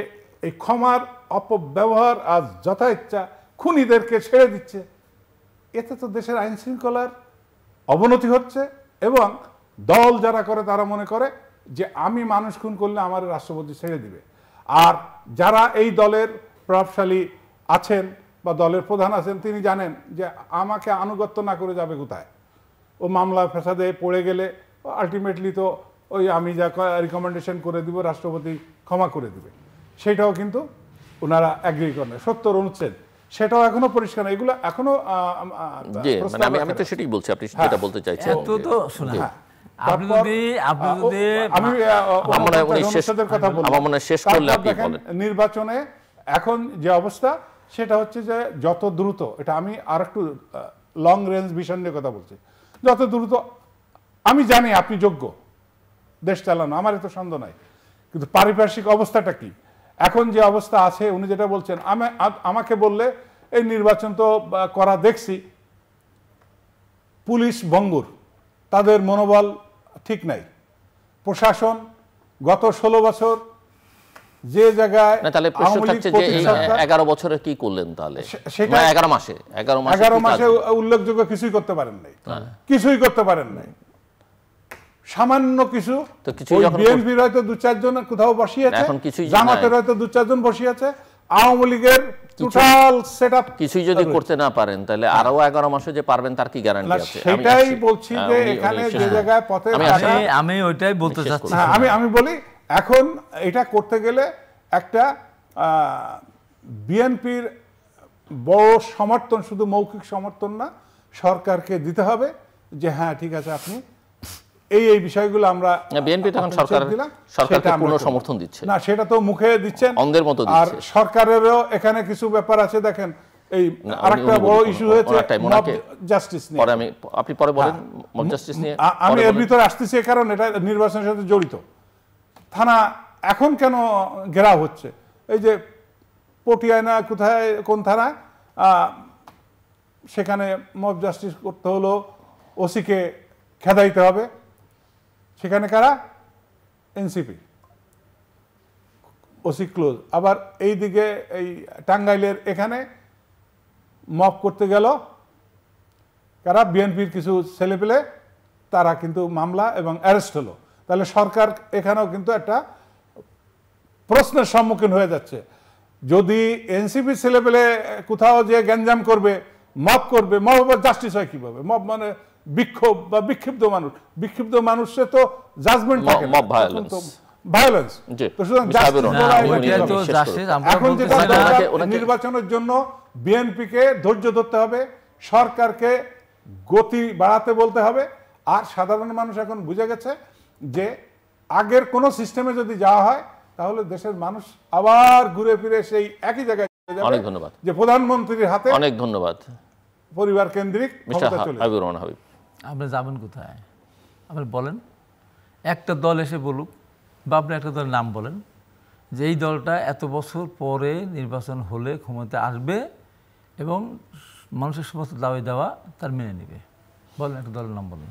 এই ক্ষমার অপব্যবহার আজ যথা ইচ্ছা খুনিদেরকে ছেড়ে দিচ্ছে, এতে তো দেশের আইন শৃঙ্খলার অবনতি হচ্ছে। এবং দল যারা করে তারা মনে করে যে আমি মানুষ খুন করলে আমার রাষ্ট্রপতি ছেড়ে দিবে। আর যারা এই দলের প্রভাবশালী আছেন বা দলের প্রধান আছেন, তিনি জানেন যে আমাকে আনুগত্য না করে যাবে কোথায়। ও মামলা ফেসাদে পড়ে গেলে আলটিমেটলি তো ওই আমি যা রিকমেন্ডেশন করে দিব রাষ্ট্রপতি ক্ষমা করে দিবে, সেটাও কিন্তু ওনারা অ্যাগ্রি করেন। 70 অনুচ্ছেদ সেটাও এখনো পরিষ্কার না, এগুলো এখনো আমি তো সেটাই বলছি, আপনি যেটা বলতে চাইছেন। তো শুনুন, আপনি যদি নির্বাচনে এখন যে অবস্থা, সেটা হচ্ছে যে যত দ্রুত, এটা আমি আর একটু লং রেঞ্জ ভিশন নিয়ে কথা বলছি, যত দ্রুত, আমি জানি আপনি যোগ্য দেশ চালানো, আমার এত সন্দেহ নাই, কিন্তু পারিপার্শ্বিক অবস্থাটা কি এখন যে অবস্থা আছে, উনি যেটা বলছেন, আমাকে বললে এই নির্বাচন তো করা দেখছি, পুলিশ ভঙ্গুর, তাদের মনোবল ঠিক নাই, প্রশাসন গত 16 বছর যে জায়গায়, তাহলে প্রশ্ন থাকছে যে 11 বছরে কি করলেন তাহলে? সেটা 11 মাসে উল্লেখযোগ্য কিছুই করতে পারেন নাই, কিছুই করতে পারেন নাই। সামান্য কিছু বিএনপির হয়তো 2-4 জন কোথাও বসিয়েছে, জামাতের হয়তো 2-4 জন বসিয়েছে, আওয়ামী লীগের টোটাল সেটআপ কিছুই যদি করতে না পারেন, তাহলে আরো 11 মাসে যে পারবেন তার কি গ্যারান্টি আছে? সেটাই বলছি যে এখানে যে জায়গায় পথে আমি ওইটাই বলতে চাচ্ছি। আমি বলি এখন এটা করতে গেলে একটা বিএনপির বড় সমর্থন, শুধু মৌখিক সমর্থন না, সরকারকে দিতে হবে যে হ্যাঁ ঠিক আছে, আপনি এই বিষয়গুলো আমরা, বিএনপি তখন সরকারকে পূর্ণ সমর্থন দিচ্ছে না, সেটা তো মুখে দিচ্ছেন অন্ধের মতো আর সরকারেরও এখানে কিছু ব্যাপার আছে। দেখেন এই আরেকটা বড় ইস্যু হয়েছে মব জাস্টিস নিয়ে, পরে আপনি পরে বলেন মব জাস্টিস নিয়ে, আমি এর ভিতরে আসতেছি কারণ এটা নির্বাচনের সাথে জড়িত। থানা এখন কেন ঘেরাও হচ্ছে? এই যে পটিয়ায় না কোথায় কোন থানায়, সেখানে মব জাস্টিস করতে হলো, ওসিকে খেদাইতে হবে, সেখানে কারা? NCP, OC close. আবার এই দিকে এই টাঙ্গাইলের এখানে মব করতে গেল কারা? বিএনপির কিছু ছেলেপেলে, তারা কিন্তু মামলা এবং অ্যারেস্ট হলো। তাহলে সরকার এখানেও কিন্তু একটা প্রশ্নের সম্মুখীন হয়ে যাচ্ছে। যদি এনসিপি ছেলেপেলে কোথাও যে গ্যাঞ্জাম করবে, মব করবে, মব আবার জাস্টিস হয় কিভাবে? মব মানে বিক্ষোভ বা বিক্ষিপ্ত মানুষ, বিক্ষিপ্ত মানুষের তো জাজমেন্ট থাকে না, ভায়োলেন্স। তো সুতরাং এখন যেটা নির্বাচনের জন্য বিএনপিকে ধৈর্য ধরতে হবে, সরকারকে গতি বাড়াতে বলতে হবে। আর সাধারণ মানুষ এখন বুঝে গেছে যে আগের কোনো সিস্টেমে যদি যাওয়া হয় তাহলে দেশের মানুষ আবার ঘুরে ফিরে সেই একই জায়গায় চলে যাবে। অনেক ধন্যবাদ। যে প্রধানমন্ত্রীর হাতে অনেক ধন্যবাদ পরিবার কেন্দ্রিক ক্ষমতা চলে যাবে। হাবিবুর রহমান হাবিব, আপনি যাবেন কোথায়? আপনি বলেন, একটা দল এসে বলুক, বা আপনি একটা দলের নাম বলেন যে এই দলটা এত বছর পরে নির্বাচন হলে ক্ষমতা আসবে এবং মানুষের সমস্ত দাবি দেওয়া তার মেনে নেবে। বলেন একটা দলের নাম বলেন।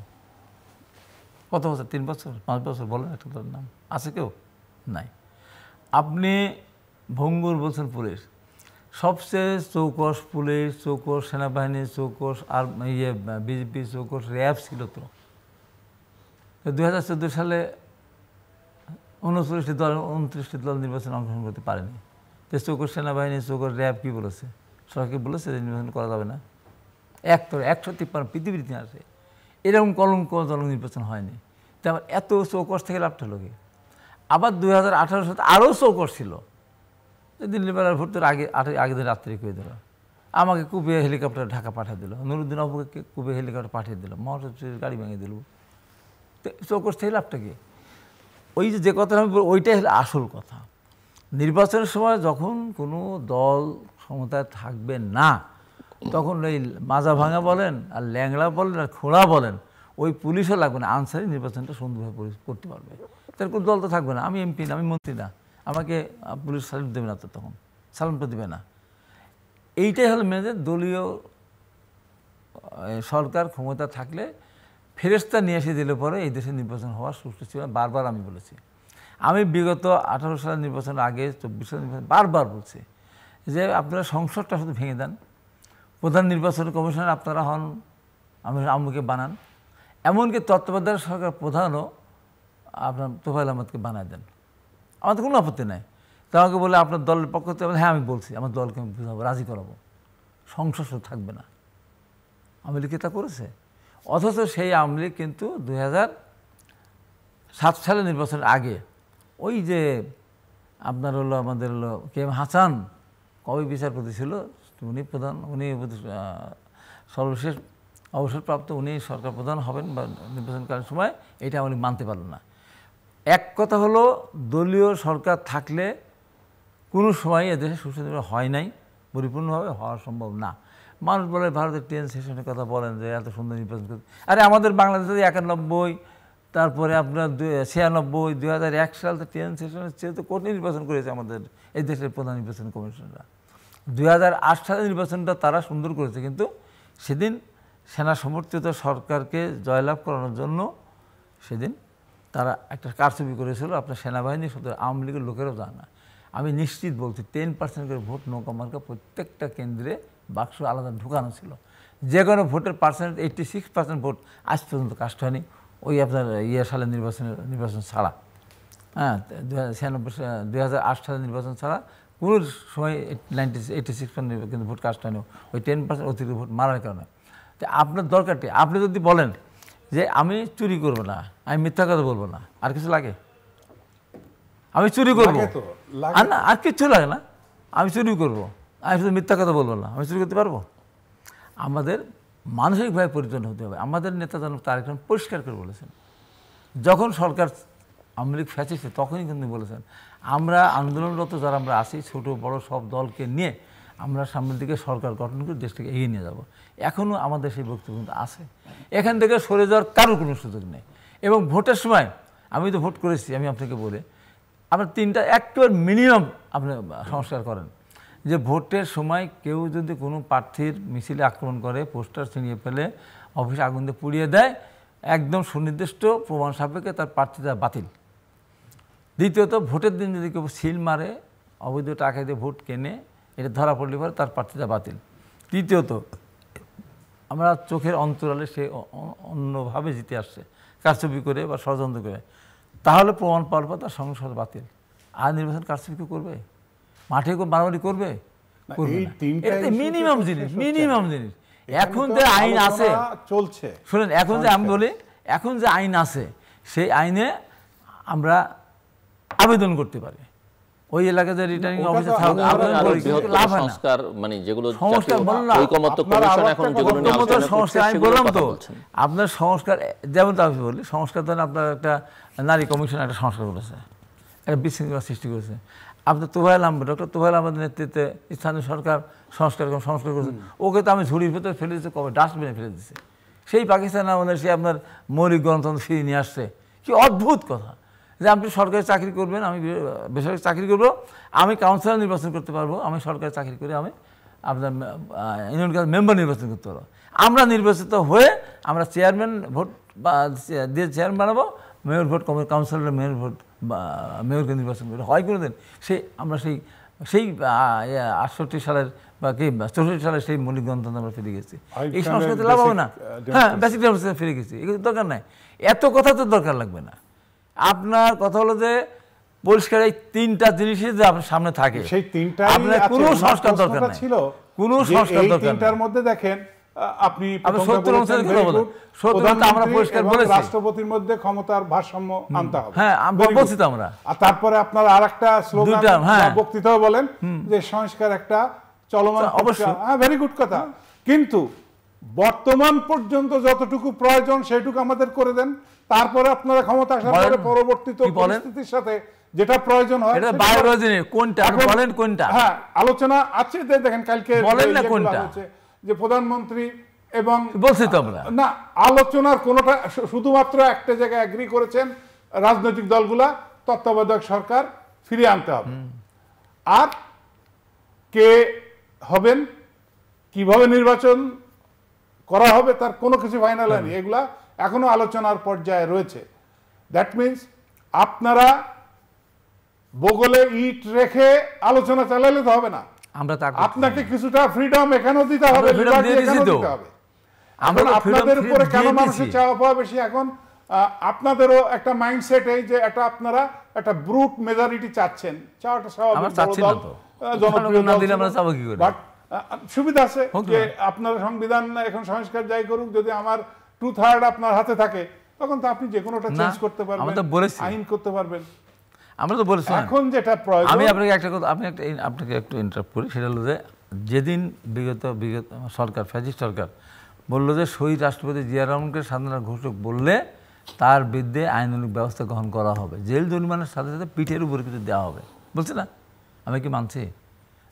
কত বছর? 3 বছর, 5 বছর? বলেন একটা দলের নাম আছে কেউ? নাই। আপনি ভঙ্গুর বলছেন পুলিশ, সবচেয়ে চৌকস পুলিশ, চৌকস সেনাবাহিনী, চৌকস আর বিজেপি, চৌকস র্যাব ছিল তো। 2014 সালে 29টি দল 29টি দল নির্বাচনে অংশগ্রহণ করতে পারেনি। তো চৌকস সেনাবাহিনী, চৌকস র্যাব কী বলেছে? সরকার বলেছে যে নির্বাচন করা যাবে না। 153 পৃথিবীর ইতিহাসে এরকম কলঙ্কজনক নির্বাচন হয়নি। তো আবার এত চৌকস থেকে লাভটা লোকে। আবার 2018 সালে আরও চৌকস ছিল। দিল্লি বেলার ভোটের আগের দিন রাত্রে করে দিল, আমাকে কুবে হেলিকপ্টার ঢাকা পাঠিয়ে দিল, নুরুদ্দিন আবুকে কুবে হেলিকপ্টার পাঠিয়ে দিল, মহাসচিবের গাড়ি ভেঙে দিল। তো চৌকস থেকে লাভটা কি? ওই যে কথাটা আমি বলি, ওইটাই হলো আসল কথা। নির্বাচনের সময় যখন কোনো দল ক্ষমতায় থাকবে না, তখন ওই মাজা ভাঙা বলেন আর ল্যাংড়া বলেন আর খোঁড়া বলেন, ওই পুলিশও লাগবে না, আনসারই নির্বাচনটা সুন্দরভাবে করতে পারবে। তার কোনো দল তো থাকবে না। আমি এমপি না, আমি মন্ত্রী না, আমাকে পুলিশ সালাম দেবে না, তো তখন সালামটা দেবে না। এইটাই হলো মেয়েদের দলীয় সরকার ক্ষমতা থাকলে ফেরেস্তা নিয়ে এসে দিলে পরে এই দেশে নির্বাচন হওয়ার সুষ্ঠু ছিল। বারবার আমি বলেছি, আমি বিগত 18 সালের নির্বাচনের আগে 24 সালের নির্বাচন বারবার বলছি যে আপনারা সংসদটা শুধু ভেঙে দেন, প্রধান নির্বাচন কমিশনার আপনারা হন, আমাকে বানান, এমনকি তত্ত্বাবধায়ক সরকার প্রধানও আপনার তোফায়েল আহমদকে বানায় দেন, আমাদের কোনো আপত্তি নাই। তো আমাকে বলে আপনার দলের পক্ষ থেকে, হ্যাঁ আমি বলছি আমার দলকে আমি বুঝাবো, রাজি করাবো, সংসদ থাকবে না। আওয়ামী লীগ তা করেছে। অথচ সেই আওয়ামী লীগ কিন্তু 2007 সালের নির্বাচনের আগে ওই যে আপনার হলো আমাদের হলো কে হাসান কবি বিচারপতি ছিল, উনি সর্বশেষ অবসরপ্রাপ্ত, উনি সরকার প্রধান হবেন বা নির্বাচনকালীন সময়, এটা আওয়ামী লীগ মানতে পারল না। এক কথা হলো দলীয় সরকার থাকলে কোনো সময় এদেশে সুষ্ঠু নির্বাচন হয় নাই, পরিপূর্ণভাবে হওয়া সম্ভব না। মানুষ বলে ভারতের ট্রেন সেশনের কথা বলেন যে এত সুন্দর নির্বাচন করতে, আরে আমাদের বাংলাদেশে 91, তারপরে আপনার 96, 2001 সালে ট্রেন সেশনের চেয়ে তো কঠিন নির্বাচন করেছে আমাদের এই দেশের প্রধান নির্বাচন কমিশনরা। 2008 সালের নির্বাচনটা তারা সুন্দর করেছে, কিন্তু সেদিন সেনা সমর্থিত সরকারকে জয়লাভ করানোর জন্য সেদিন তারা একটা কারচুপি করেছিল। আপনার সেনাবাহিনী শুধু আওয়ামী লীগের লোকেরাও জানে না। আমি নিশ্চিত বলছি 10% করে ভোট নৌকা মার্কা প্রত্যেকটা কেন্দ্রে বাক্স আলাদা ঢুকানো ছিল। যে কোনো ভোটের পার্সেন্ট 86% ভোট আজ পর্যন্ত কাস্ট হয়নি ওই আপনার সালের নির্বাচন ছাড়া। হ্যাঁ, 2008 সালের নির্বাচন ছাড়া কোনো সময় 86% কিন্তু ভোট কাস্ট হয়নি, ওই 10% অতিরিক্ত ভোট মারার কারণে। তো আপনার দরকারটি, আপনি যদি বলেন যে আমি চুরি করবো না, আমি মিথ্যা কথা বলবো না, আর কিছু লাগে? আমি চুরি করবো আর না, আর কিচ্ছু লাগে না, আমি চুরি করবো, আমি শুধু মিথ্যা কথা বলবো না, আমি চুরি করতে পারবো? আমাদের মানসিকভাবে পরিবর্তন হতে হবে। আমাদের নেতা জনক তারেক রহমান পরিষ্কার করে বলেছেন, যখন সরকার আওয়ামী লীগ ফ্যাসিস্ট তখনই কিন্তু বলেছেন আমরা আন্দোলনরত যারা আমরা আছি, ছোট বড় সব দলকে নিয়ে আমরা সামনের দিকে সরকার গঠন করে দেশটাকে এগিয়ে নিয়ে যাব। এখনও আমাদের সেই বক্তব্য কিন্তু আছে, এখান থেকে সরে যাওয়ার কারোর কোনো সুযোগ নেই। এবং ভোটের সময় আমি তো ভোট করেছি, আমি আপনাকে বলে আপনার 3টা একেবারে মিনিমাম আপনি সংস্কার করেন যে ভোটের সময় কেউ যদি কোনো প্রার্থীর মিছিলে আক্রমণ করে, পোস্টার ছিনিয়ে ফেলে, অফিসে আগুন দিয়ে পুড়িয়ে দেয়, একদম সুনির্দিষ্ট প্রমাণ সাপেক্ষে তার প্রার্থীতা বাতিল। দ্বিতীয়ত, ভোটের দিন যদি কেউ সিল মারে, অবৈধ টাকা দিয়ে ভোট কেনে, এটা ধরা পড়লে পরে তার প্রার্থীতা বাতিল। তৃতীয়ত, আমরা চোখের অন্তরালে সে অন্যভাবে জিতে আসছে কারচুপি করে বা ষড়যন্ত্র করে, তাহলে প্রমাণ পাওয়ার পর তার সংসদ বাতিল। আর নির্বাচন কারচুপি কেউ করবে? মাঠে কেউ মারামারি করবে? মিনিমাম জিনিস, মিনিমাম জিনিস। এখন যে আইন আছে চলছে, শুনেন, এখন যে আমি বলি, এখন যে আইন আছে সেই আইনে আমরা আবেদন করতে পারি, ওই এলাকায় যে রিটার্নিং ওটা তো অফিসার থাকুক আমরা আবেদন আরো করি, কিন্তু বৃহত্তর লাভ হয় না। সংস্কার মানে যেগুলো সংস্কার জাতীয় বললাম, ঐকমত্য আপনারা কমিশন আরো এখন একটা যেগুলো নিয়ে ঐকমত্য আলোচনা করছে সংস্কার আমি সেগুলোর বললাম কথা তো, বলছেন। আপনার সংস্কার যেমন তো আমি বলি, সংস্কার ধরেন আপনার একটা নারী কমিশন একটা সংস্কার করেছে, একটা বিশৃঙ্খলা সৃষ্টি করেছে। আপনার তোফায়েল আহমেদ, ডক্টর তোফায়েল আহমেদের নেতৃত্বে স্থানীয় সরকার সংস্কার করেছে, ওকে তো আমি ঝুড়ির ভেতরে ফেলে দিচ্ছি, কবে ডাস্টবিনে ফেলে দিচ্ছে। সেই পাকিস্তান আমাদের সে আপনার মৌলিক গণতন্ত্র ফিরিয়ে নিয়ে আসছে। কি অদ্ভুত কথা যে আপনি সরকারি চাকরি করবেন, আমি বেসরকারি চাকরি করবো, আমি কাউন্সিলর নির্বাচন করতে পারবো, আমি সরকারি চাকরি করে আমি আপনার ইউনিয়ন কাউন্সিল মেম্বার নির্বাচন করতে পারবো। আমরা নির্বাচিত হয়ে আমরা চেয়ারম্যান ভোট দিয়ে চেয়ারম্যান বানাবো, mayor vote councillor mayor vote মেয়রকে নির্বাচন করে হয় করে দেন। আমরা সেই 68 সালের বা কি 64 সালের সেই মৌলিক গণতন্ত্র আমরা ফিরে গেছি। এই সংস্কৃতি লাভ হবে না? হ্যাঁ, বেসিক ডেমোক্রেসি ফিরে গেছি, এগুলো দরকার নাই, এত কথা তো দরকার লাগবে না। আপনার কথা হলো যে পরিষ্কার এই তিনটা জিনিসই যে আপনার সামনে থাকে, সেই তিনটা আপনার কোনো সংস্কার দরকার নাই, ছিল কোনো সংস্কার দরকার নাই। তিনটার মধ্যে দেখেন আপনি রাষ্ট্রপতির মধ্যে ক্ষমতার ভারসাম্য আনতে হবে। হ্যাঁ, বলছি তো আমরা। আর তারপরে আপনার আরেকটা স্লোগান বক্তৃতাও বলেন যে সংস্কার একটা চলমান, অবশ্যই, হ্যাঁ, ভেরি গুড কথা। কিন্তু বর্তমান পর্যন্ত যতটুকু প্রয়োজন সেটুকু আমাদের করে দেন, তারপরে আপনারা ক্ষমতা আসার পরে পরবর্তী পরিস্থিতির সাথে যেটা প্রয়োজন হয় কোনটা বলেন, কোনটা? হ্যাঁ, আলোচনা আছে। দেখেন কালকে বলেন না কোনটা, যে প্রধানমন্ত্রী এবং বলছি তো আমরা না, আলোচনার কোনটা শুধুমাত্র একটা জায়গায় এগ্রি করেছেন রাজনৈতিক দলগুলা, তত্ত্বাবধায়ক সরকার ফিরিয়ে আনতে হবে। আর কে হবেন, কিভাবে নির্বাচন করা হবে তার কোনো কিছু ফাইনাল হয়নি, এগুলা এখনো আলোচনার পর্যায়ে রয়েছে। দ্যাট মিনস আপনারা বগলে ইট রেখে আলোচনা চালালে তো হবে না, আপনাকে কিছুটা ফ্রিডম এখানেও দিতে হবে, আপনাদের উপরে কেন মানুষের চাওয়া পাওয়া বেশি? এখন আপনাদেরও একটা মাইন্ডসেট এই যে একটা আপনারা একটা ব্রুট মেজরিটি চাচ্ছেন, চাওয়াটা স্বাভাবিক, বাট সুবিধা আছে যে আপনার সংবিধান এখন সংস্কার যাই করুক, যদি আমার 2/3 আপনার হাতে থাকে তখন তো আপনি যে কোনোটা চেঞ্জ করতে পারবেন, আইন করতে পারবেন। আমরা তো বলেছি এখন যেটা প্রয়োজন, আমি আপনাকে একটা কথা, আপনাকে একটু ইন্টারাপ্ট করি, সেটা হলো যে যেদিন বিগত সরকার, ফ্যাসিস্ট সরকার বললো যে শহীদ রাষ্ট্রপতি জিয়া রহমানকে স্বাধীনতা ঘোষক বললে তার বিরুদ্ধে আইনানুগ ব্যবস্থা গ্রহণ করা হবে, জেল জরিমানার সাথে সাথে পিঠের উপরে কিছু দেওয়া হবে, বলছে না? আমি কি মানছি?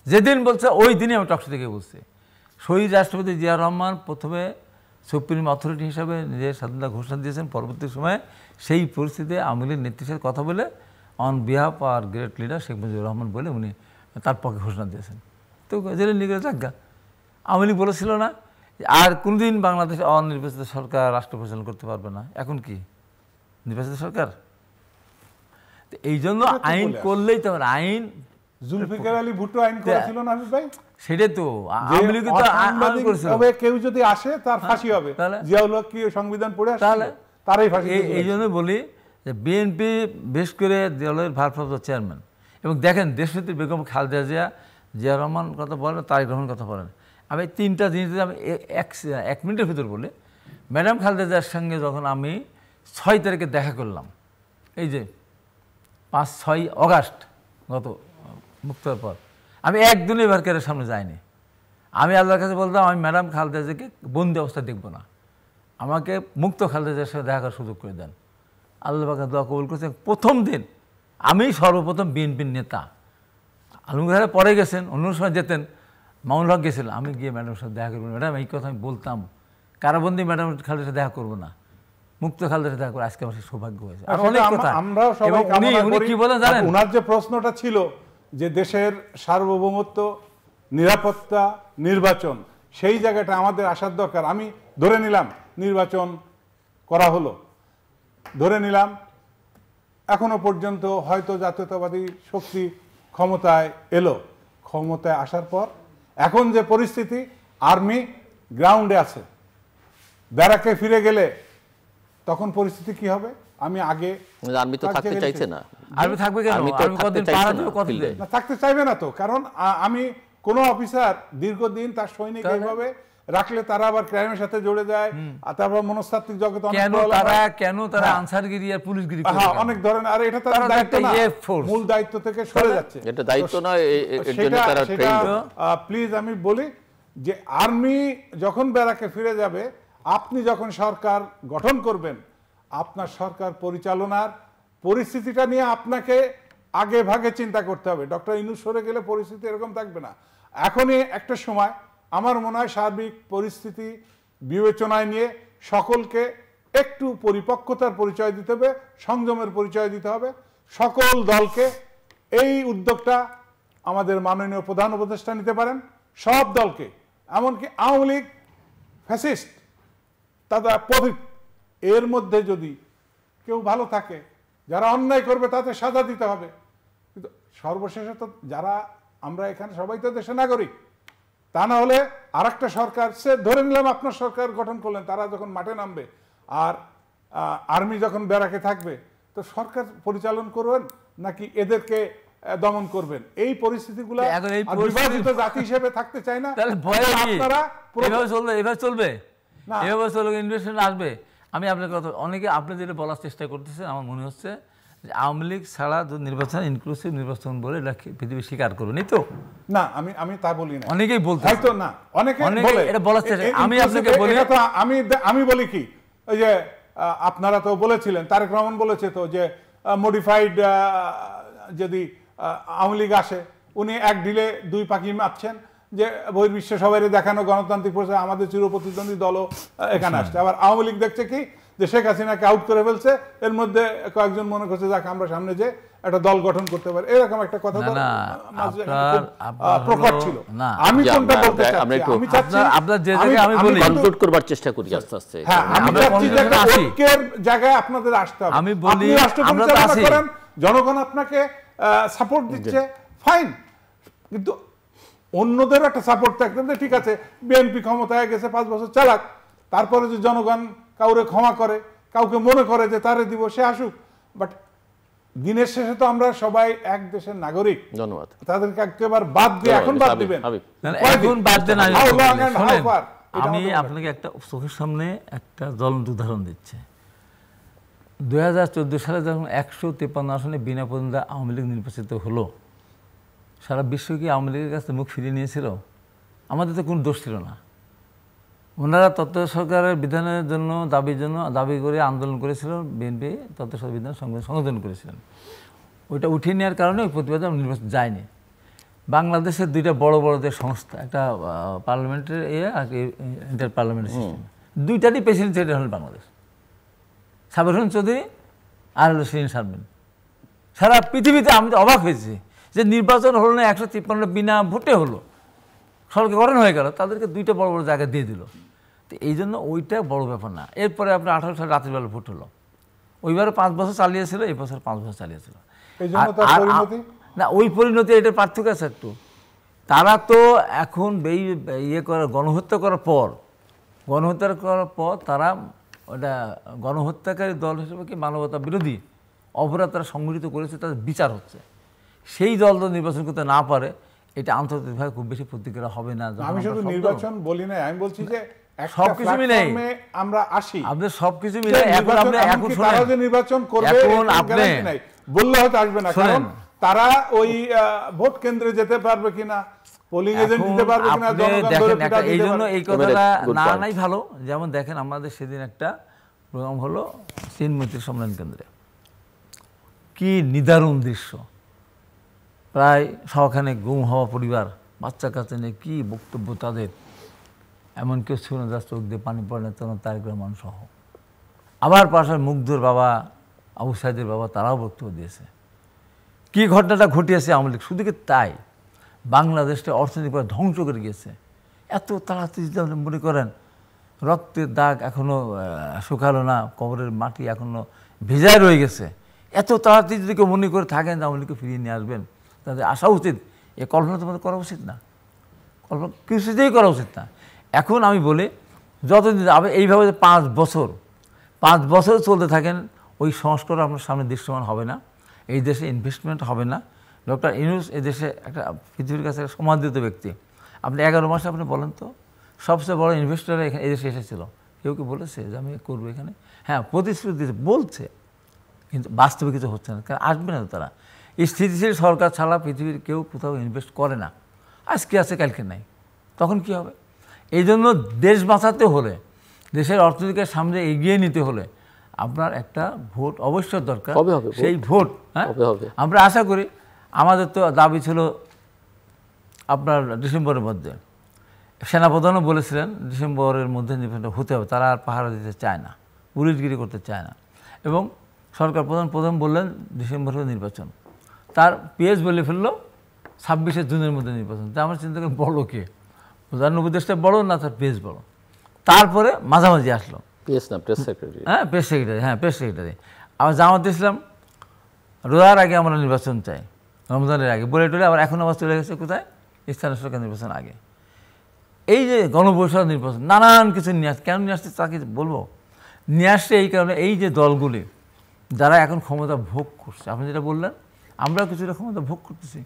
যেদিন বলছে ওই দিনই আমি টকশো থেকে বলছি, শহীদ রাষ্ট্রপতি জিয়া রহমান প্রথমে সুপ্রিম অথরিটি হিসাবে নিজের স্বাধীনতা ঘোষণা দিয়েছেন, পরবর্তী সময়ে সেই পরিস্থিতিতে আওয়ামী লীগের নেতৃত্বের কথা বলে on behalf our great leader Sheikh Mujibur Rahman বলে উনি তার পক্ষে ঘোষণা দিয়েছেন। তো জেলে নিয়ে গেলে যাজ্ঞা। আওয়ামী লীগ বলেছিল না আর কোনদিন বাংলাদেশে অনির্বাচিত সরকার রাষ্ট্র পরিচালনা করতে পারবে না, এখন কি নির্বাচিত সরকার? এই জন্য আইন করলেই তো আইন, জুলফিকার আলী ভুট্টো আইন করেছিল না ভাই, সেটাই তো আওয়ামী লীগ তো আইন করেছিল। তবে কেউ যদি আসে তার ফাঁসি হবে, জিয়াউল হক কি সংবিধান পড়ে আসলে তারই ফাঁসি। এই জন্য বলি যে বিএনপি বেশ করে দলের ভারপ্রাপ্ত চেয়ারম্যান, এবং দেখেন দেশনেত্রী বেগম খালেদা জিয়া রহমান কথা বলেন, তারেক রহমান কথা বলেন, আমি তিনটা জিনিস আমি 1 মিনিটের ভিতর বলি। ম্যাডাম খালেদা জিয়ার সঙ্গে যখন আমি 6 তারিখে দেখা করলাম, এই যে 5-6 অগাস্ট গত মুক্তার পর, আমি একদিনই বারকারের সামনে যাইনি। আমি আল্লাহর কাছে বলতাম আমি ম্যাডাম খালেদা জিয়াকে বন্দি অবস্থা দেখব না, আমাকে মুক্ত খালেদা জিয়ার সাথে দেখা করার সুযোগ করে দেন। আল্লাহ পাকে দোয়া কবুল করেছেন। প্রথম দিন আমি সর্বপ্রথম বিএনপির নেতা, আলমগীর পরে গেছেন, অন্য সময় যেতেন, মামুনুল হক গেছিলেন, আমি গিয়ে ম্যাডামের সাথে দেখা করবো, ম্যাডাম এই কথা আমি বলতাম, কারাবন্দি ম্যাডাম খালেদার সাথে দেখা করবো না, মুক্ত খালেদার সাথে দেখা করবো, আজকে আমার সৌভাগ্য হয়েছে। অনেক কথা উনি কি বলেন জানেন? ওনার যে প্রশ্নটা ছিল যে দেশের সার্বভৌমত্ব, নিরাপত্তা, নির্বাচন, সেই জায়গাটা আমাদের আসার দরকার। আমি ধরে নিলাম নির্বাচন করা হলো, ধরে নিলাম এখনো পর্যন্ত হয়তো জাতীয়তাবাদী শক্তি ক্ষমতায় এলো, ক্ষমতায় আসার পর এখন যে পরিস্থিতি, আর্মি গ্রাউন্ডে আছে, ব্যারাকে ফিরে গেলে তখন পরিস্থিতি কি হবে? আমি আগে আর্মি তো থাকতে চাইছে না, আর্মি থাকবে কেন? থাকতে চাইবে না তো, কারণ আমি কোন অফিসার দীর্ঘদিন তার সৈনিক এইভাবে রাখলে তারা আবার ক্রাইমের সাথে জড়ে যায়, আর তারপর মনস্তাত্ত্বিক জগতে কেন তারা আনসারগিরি আর পুলিশগিরি করে, হ্যাঁ অনেক ধরনের, আর এটা তার দায়িত্ব না, মূল দায়িত্ব থেকে সরে যাচ্ছে। এটা দায়িত্ব নয়, এর জন্য তারা ট্রেন্ড। প্লিজ আমি বলি যে আর্মি যখন ব্যারাকে ফিরে যাবে, আপনি যখন সরকার গঠন করবেন, আপনার সরকার পরিচালনার পরিস্থিতিটা নিয়ে আপনাকে আগে ভাগে চিন্তা করতে হবে। ডক্টর ইউনূস সরে গেলে পরিস্থিতি এরকম থাকবে না। এখনই একটা সময় আমার মনে হয় সার্বিক পরিস্থিতি বিবেচনায় নিয়ে সকলকে একটু পরিপক্কতার পরিচয় দিতে হবে, সংযমের পরিচয় দিতে হবে। সকল দলকে এই উদ্যোগটা আমাদের মাননীয় প্রধান উপদেষ্টা নিতে পারেন, সব দলকে, এমনকি আওয়ামী লীগ, ফ্যাসিস্ট, তারা পথিক, এর মধ্যে যদি কেউ ভালো থাকে, যারা অন্যায় করবে তাতে সাজা দিতে হবে। কিন্তু সর্বশেষে তো যারা আমরা এখানে সবাই তো দেশের নাগরিক, তা না হলে আর একটা সরকার, সে ধরে নিলাম আপনার সরকার গঠন করলেন, তারা যখন মাঠে নামবে আর আর্মি যখন ব্যারাকে থাকবে, তো সরকার পরিচালন করবেন নাকি এদেরকে দমন করবেন? এই পরিস্থিতিগুলো বিভাজিত জাতি হিসেবে থাকতে চায় না। আপনারা এভাবে চলবে ইনভেস্টমেন্ট আসবে। আমি আপনার কথা অনেকে আপনি যেটা বলার চেষ্টা করতেছেন, আমার মনে হচ্ছে যে আওয়ামী লীগ ছাড়া নির্বাচন ইনক্লুসিভ নির্বাচন বলে এটা পৃথিবী স্বীকার করুনি তো না। আমি তা বলি না, অনেকেই বলতে হয়তো না, অনেকে বলে এটা বলার চেষ্টা। আমি আপনাকে বলি, আমি বলি কি, ওই যে আপনারা তো বলেছিলেন, তারেক রহমান বলেছে তো যে মডিফাইড যদি আওয়ামী লীগ আসে, উনি এক ঢিলে দুই পাখি মারছেন, যে বহির্বিশ্বে সবাই দেখানো গণতান্ত্রিক প্রচার, আমাদের চিরপ্রতিদ্বন্দ্বী দলও এখানে আসছে। আবার আওয়ামী লীগ দেখছে কি, যে শেখ হাসিনাকে আউট করে ফেলছে, এর মধ্যে কয়েকজন মনে করছে যাক আমরা সামনে যে একটা দল গঠন করতে পারি, এরকম একটা কথা প্রকট ছিল। আমি কোনটা বলতে চাচ্ছি, আমি চাচ্ছি আপনার যে জায়গায় আমি বলি কনক্লুড করবার চেষ্টা করি আস্তে আস্তে। হ্যাঁ, আমি চাচ্ছি যে একটা ঐক্যের জায়গায় আপনাদের আসতে হবে। আমি বলি আমরা তো আছি, জনগণ আপনাকে সাপোর্ট দিচ্ছে, ফাইন, কিন্তু অন্যদের একটা সাপোর্ট থাকতে, ঠিক আছে বিএনপি ক্ষমতায় গেছে 5 বছর চালাক, তারপরে যে জনগণ কাউরে ক্ষমা করে, কাউকে মনে করে যে তারে দিব, সে আসুক। বাট দিনের শেষে তো আমরা সবাই এক দেশের নাগরিক। ধন্যবাদ। তাদেরকে একেবারে বাদ দিয়ে এখন বাদ দিবেন, এখন বাদ দেন। আমি আপনাকে একটা চোখের সামনে একটা জ্বলন্ত উদাহরণ দিচ্ছি। 2014 সালে যখন 153 আসনে বিনা প্রতিদ্বন্দ্বিতায় আওয়ামী লীগ নির্বাচিত হলো, সারা বিশ্ব কি আওয়ামী লীগের কাছে মুখ ফিরিয়ে নিয়েছিল? আমাদের তো কোনো দোষ ছিল না। ওনারা তত্ত্ব সরকারের বিধানের জন্য দাবি করে আন্দোলন করেছিল, বিএনপি তত্ত্ব সরকার বিধান সংশোধন করেছিলেন। ওইটা উঠিয়ে নেওয়ার কারণে ওই প্রতিবাদে নির্বাচন যায়নি। বাংলাদেশের দুইটা বড় বড় যে সংস্থা, একটা পার্লামেন্টের আর ইন্টার পার্লামেন্টের সিস্টেম, দুইটারই প্রেসিডেন্ট সেক্রেটারি হলেন বাংলাদেশ, সাবের হোসেন চৌধুরী আর হলো শিরিন শারমিন। সারা পৃথিবীতে আমি তো অবাক হয়েছি যে নির্বাচন হলো না, 153 বিনা ভোটে হলো, সরকার গঠন হয়ে গেল, তাদেরকে দুইটা বড় বড় জায়গা দিয়ে দিল। তো এই জন্য ওইটা বড় ব্যাপার না। এরপরে আপনার 18 সালে রাত্রিবেলা ভোট হলো, ওইবারে 5 বছর চালিয়েছিল, এই বছর 5 বছর চালিয়েছিল না। ওই পরিণতি, এটার পার্থক্য আছে একটু। তারা তো এখন গণহত্যা করার পর তারা ওটা গণহত্যাকারী দল হিসেবে কি মানবতা বিরোধী অপরাধ তারা সংগঠিত করেছে, তাদের বিচার হচ্ছে। সেই দল তো নির্বাচন করতে না পারে, এটা আন্তর্জাতিকভাবে খুব বেশি প্রতিক্রিয়া হবে না। আমি শুধু নির্বাচন বলি না, আমি বলছি যে সবকিছু মিলে আমরা আসি, আপনাদের সবকিছু মিলে এখন তারা যে নির্বাচন করবে আপনি বললে হয়তো আসবে না, কারণ তারা ওই ভোট কেন্দ্রে যেতে পারবে কিনা, পোলিং এজেন্ট দিতে পারবে কিনা, এই জন্য এই কথাটা না নাই ভালো। যেমন দেখেন আমাদের সেদিন একটা প্রোগ্রাম হলো চীন মৈত্রী সম্মেলন কেন্দ্রে, কি নিদারুণ দৃশ্য, প্রায় সবখানে গুম হওয়া পরিবার, বাচ্চা কাচ্চা নিয়ে কী বক্তব্য তাদের, এমন কেউ ছিল না যার চোখ দিয়ে পানি পড়ে না, তখন তারেক রহমান সহ। আবার পাশে মুগ্ধর বাবা, আবু সাইদের বাবা, তারাও বক্তব্য দিয়েছে। কী ঘটনাটা ঘটিয়েছে আওয়ামী লীগ, শুধু কি তাই, বাংলাদেশটা অর্থনৈতিকভাবে ধ্বংস করে গিয়েছে। এত তাড়াতাড়ি মনে করেন রক্তের দাগ এখনও শুকালো না, কবরের মাটি এখনও ভেজায় রয়ে গেছে, এত তাড়াতাড়ি যদি কেউ মনে করে থাকেন আওয়ামী লীগকে ফিরিয়ে নিয়ে আসবেন, তাদের আসা উচিত। এ কল্পনা তোমাদের করা উচিত না, কল্পনা কিছুতেই করা উচিত না। এখন আমি বলি যতদিন এইভাবে 5 বছর চলতে থাকেন, ওই সংস্কার আপনার সামনে দৃশ্যমান হবে না, এই দেশে ইনভেস্টমেন্ট হবে না। ডক্টর ইউনূস এই দেশে একটা পৃথিবীর কাছে একটা সমাদৃত ব্যক্তি। আপনি 11 মাসে আপনি বলেন তো সবচেয়ে বড় ইনভেস্টররা এখানে এদেশে এসেছিল, কেউ কি বলেছে যে আমি করবো এখানে? হ্যাঁ, প্রতিশ্রুতি দিতে বলছে, কিন্তু বাস্তবে কিছু হচ্ছে না, কারণ আসবে না তো তারা। এই স্থিতিশীল সরকার ছাড়া পৃথিবীর কেউ কোথাও ইনভেস্ট করে না, আজকে আছে কালকে নাই, তখন কি হবে? এই জন্য দেশ বাঁচাতে হলে, দেশের অর্থনীতিকে সামনে এগিয়ে নিতে হলে আপনার একটা ভোট অবশ্যই দরকার। সেই ভোট, হ্যাঁ, আমরা আশা করি, আমাদের তো দাবি ছিল আপনার ডিসেম্বরের মধ্যে, সেনাপ্রধানও বলেছিলেন ডিসেম্বরের মধ্যে নির্বাচনটা হতে হবে, তারা আর পাহারা দিতে চায় না, পুলিশগিরি করতে চায় না, এবং সরকার প্রধান বললেন ডিসেম্বরের নির্বাচন, তার পিএস বলে ফেললো 26শে জুনের মধ্যে নির্বাচন। তা আমরা চিন্তা করি বড় কে, প্রধান উপদেষ্টা বড় না তার পিএস বড়? তারপরে মাঝামাঝি আসলো পিএস না, প্রেস সেক্রেটারি, হ্যাঁ প্রেস সেক্রেটারি, হ্যাঁ প্রেস সেক্রেটারি। আবার জামাত ইসলাম রোজার আগে আমরা নির্বাচন চাই, রমজানের আগে বলে টলে, আবার এখন আবার চলে গেছে কোথায়, স্থানীয় সরকার নির্বাচন আগে। এই যে গণপরিষদ নির্বাচন, নানান কিছু নিয়ে আসছে, কেন নিয়ে আসছে তাকে বলবো, নিয়ে আসছে এই কারণে, এই যে দলগুলি যারা এখন ক্ষমতা ভোগ করছে, আপনি যেটা বললেন, আমরা কিছুটা ক্ষমতা ভোগ করতেছি,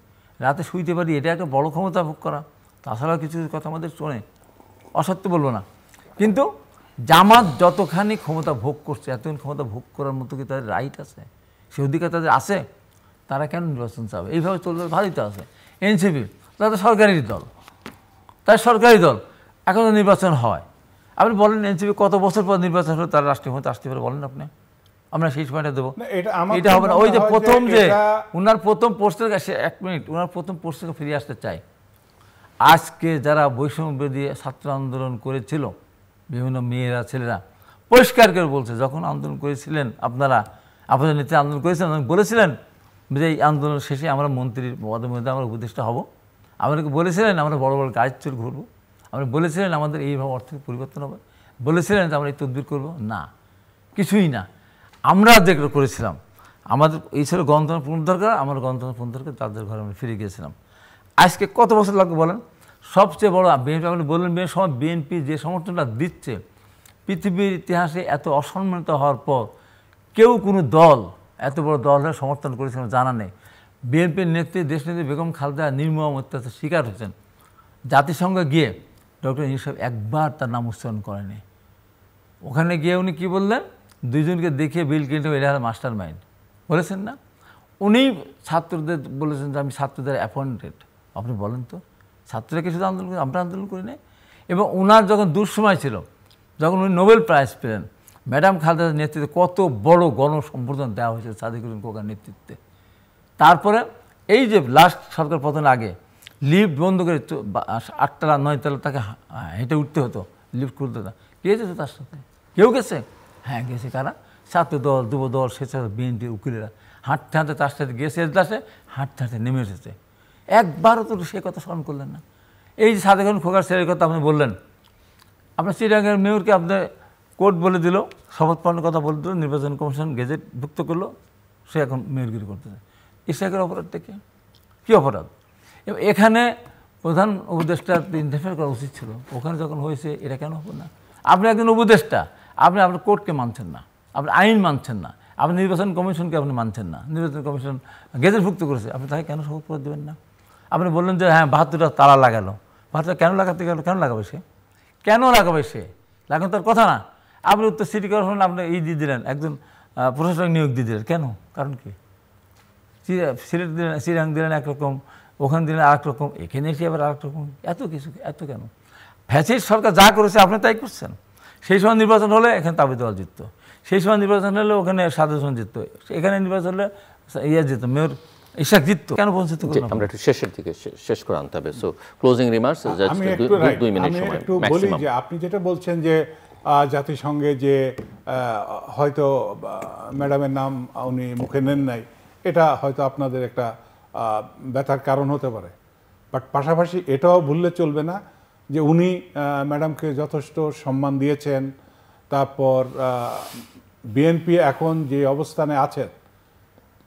রাতে শুইতে পারি, এটা একটা বড় ক্ষমতা ভোগ করা, তাছাড়াও কিছু কথা আমাদের শোনে, অসত্য বলবো না, কিন্তু জামাত যতখানি ক্ষমতা ভোগ করছে, এতক্ষণ ক্ষমতা ভোগ করার মতো কি তাদের রাইট আছে, সে অধিকার তাদের আছে? তারা কেন নির্বাচন চাবে? এইভাবে চলতে ভালোই তো আছে। এনসিপি তাদের সরকারি দল, তার সরকারি দল, এখনও নির্বাচন হয়। আপনি বলেন এনসিপি কত বছর পর নির্বাচন হলে তারা রাষ্ট্রীয় ক্ষমতা আসতে পারে, বলেন আপনি? আমরা সেই সময়টা দেবো? এটা হবে না। ওই যে প্রথম যে উনার প্রথম পোস্টের কাছে, 1 মিনিট, উনার প্রথম পোস্ট থেকে ফিরে আসতে চাই। আজকে যারা বৈষম্য বিরোধী ছাত্র আন্দোলন করেছিল, বিভিন্ন মেয়েরা ছেলেরা পরিষ্কার করে বলছে, যখন আন্দোলন করেছিলেন আপনারা, আপনাদের নেতা আন্দোলন করেছিলেন, বলেছিলেন যে এই আন্দোলন শেষে আমরা মন্ত্রীর পদের মধ্যে আমরা উপদেষ্টা হব, আমাদেরকে বলেছিলেন আমরা বড় বড় গাড়ির চোর ঘুরবো, আমরা বলেছিলেন আমাদের এইভাবে অর্থনৈতিক পরিবর্তন হবে, বলেছিলেন যে আমরা এই তদবির করবো না, কিছুই না। আমরা যেগুলো করেছিলাম, আমাদের এই ছিল গণতন্ত্র পুনরুদ্ধার, আমার গণতন্ত্র পুনরুদ্ধার, তাদের ঘরে আমরা ফিরে গিয়েছিলাম। আজকে কত বছর লাগবে বলেন? সবচেয়ে বড় বিএনপি, আপনি বললেন বিএনপি যে সমর্থনটা দিচ্ছে, পৃথিবীর ইতিহাসে এত অসম্মানিত হওয়ার পর কেউ কোনো দল এত বড় দলের সমর্থন করেছিল জানা নেই। বিএনপির নেত্রী, দেশনেত্রী বেগম খালেদা নির্মম অত্যাচার শিকার হয়েছেন। জাতিসংঘে গিয়ে ডক্টর ইউনূস সাহেব একবার তার নাম উচ্চারণ করেনি। ওখানে গিয়ে উনি কী বললেন? দুইজনকে দেখিয়ে বিল ক্লিন্টন এরা মাস্টার মাইন্ড বলেছেন না? উনি ছাত্রদের বলেছেন যে আমি ছাত্রদের অ্যাপয়েন্টেড। আপনি বলেন তো, ছাত্ররা কি শুধু আন্দোলন করে? আমরা আন্দোলন করি নাই। এবং ওনার যখন দুঃসময় ছিল, যখন উনি নোবেল প্রাইজ পেলেন, ম্যাডাম খালেদার নেতৃত্বে কত বড় গণসম্বর্ধনা দেওয়া হয়েছে সাদিকুল কোকার নেতৃত্বে। তারপরে এই যে লাস্ট সরকার পতনের আগে লিফট বন্ধ করে 8তলা 9তলা তাকে হেঁটে উঠতে হতো, লিফট খুলতে হতো। কে যেত তার সাথে? কেউ গেছে? হ্যাঁ গেছে। কারা? ছাত্র দল, যুব দল, স্বেচ্ছাসেবক, বিএনপির উকিলেরা হাঁটতে হাঁটতে তার সাথে গেছে, এজলাসে হাঁটতে হাঁটতে নেমে এসেছে। একবারও তো সে কথা স্মরণ করলেন না। এই যে সাদিকুল খোকার ছেলের কথা আপনি বললেন, আপনার চিটাগাংয়ের মেয়রকে আপনার কোর্ট বলে দিল, শপথ পালনের কথা বলে দিল, নির্বাচন কমিশন গেজেটভুক্ত করলো, সে এখন মেয়রগিরি করতেছে। ইশাকের অপরাধটা কী অপরাধ? এখানে প্রধান উপদেষ্টার ইন্টারফেয়ার করা উচিত ছিল। ওখানে যখন হয়েছে এটা কেন হবে না? আপনি একজন উপদেষ্টা, আপনি আপনার কোর্টকে মানছেন না, আপনি আইন মানছেন না, আপনি নির্বাচন কমিশনকে আপনি মানছেন না, নির্বাচন কমিশন গেজেটভুক্ত করেছে, আপনি তাকে কেন শপথ করে দেবেন না? আপনি বললেন যে হ্যাঁ 72টা তালা লাগালো, 72টা কেন লাগাতে গেল? কেন লাগাবে সে? কেন লাগাবে সে? লাগানো তার কথা না। আপনি উত্তর সিটি কর্পোরেশন আপনি দিয়ে দিলেন, একজন প্রশাসনিক নিয়োগ দিয়ে দিলেন, কেন? কারণ কি? সিলেট দিলেন, চিরাং দিলেন একরকম, ওখানে দিলেন আরেক রকম, এখানে এসে আবার আরেক রকম, এত কিছু, এত কেন? ফ্যাসিস্ট সরকার যা করেছে আপনি তাই করছেন। সেই সময় নির্বাচন হলে এখানে তাবিদ ওয়াল জিতত, সেই সময় নির্বাচন হলে ওখানে সাদুল জিতত, এখানে নির্বাচন হলে জিতত, মেয়র ইশাক জিতত। কেন বঞ্চিত করলেন? আমরা একটু শেষের দিকে শেষ করে আনতে হবে। সো ক্লোজিং রিমার্কস, আমি একটু বলি যে আপনি যেটা বলছেন যে জাতিসংঘে যে হয়তো ম্যাডামের নাম উনি মুখে নেন নাই, এটা হয়তো আপনাদের একটা ব্যথার কারণ হতে পারে, বাট পাশাপাশি এটাও ভুললে চলবে না যে উনি ম্যাডামকে যথেষ্ট সম্মান দিয়েছেন। তারপর বিএনপি এখন যে অবস্থানে আছেন,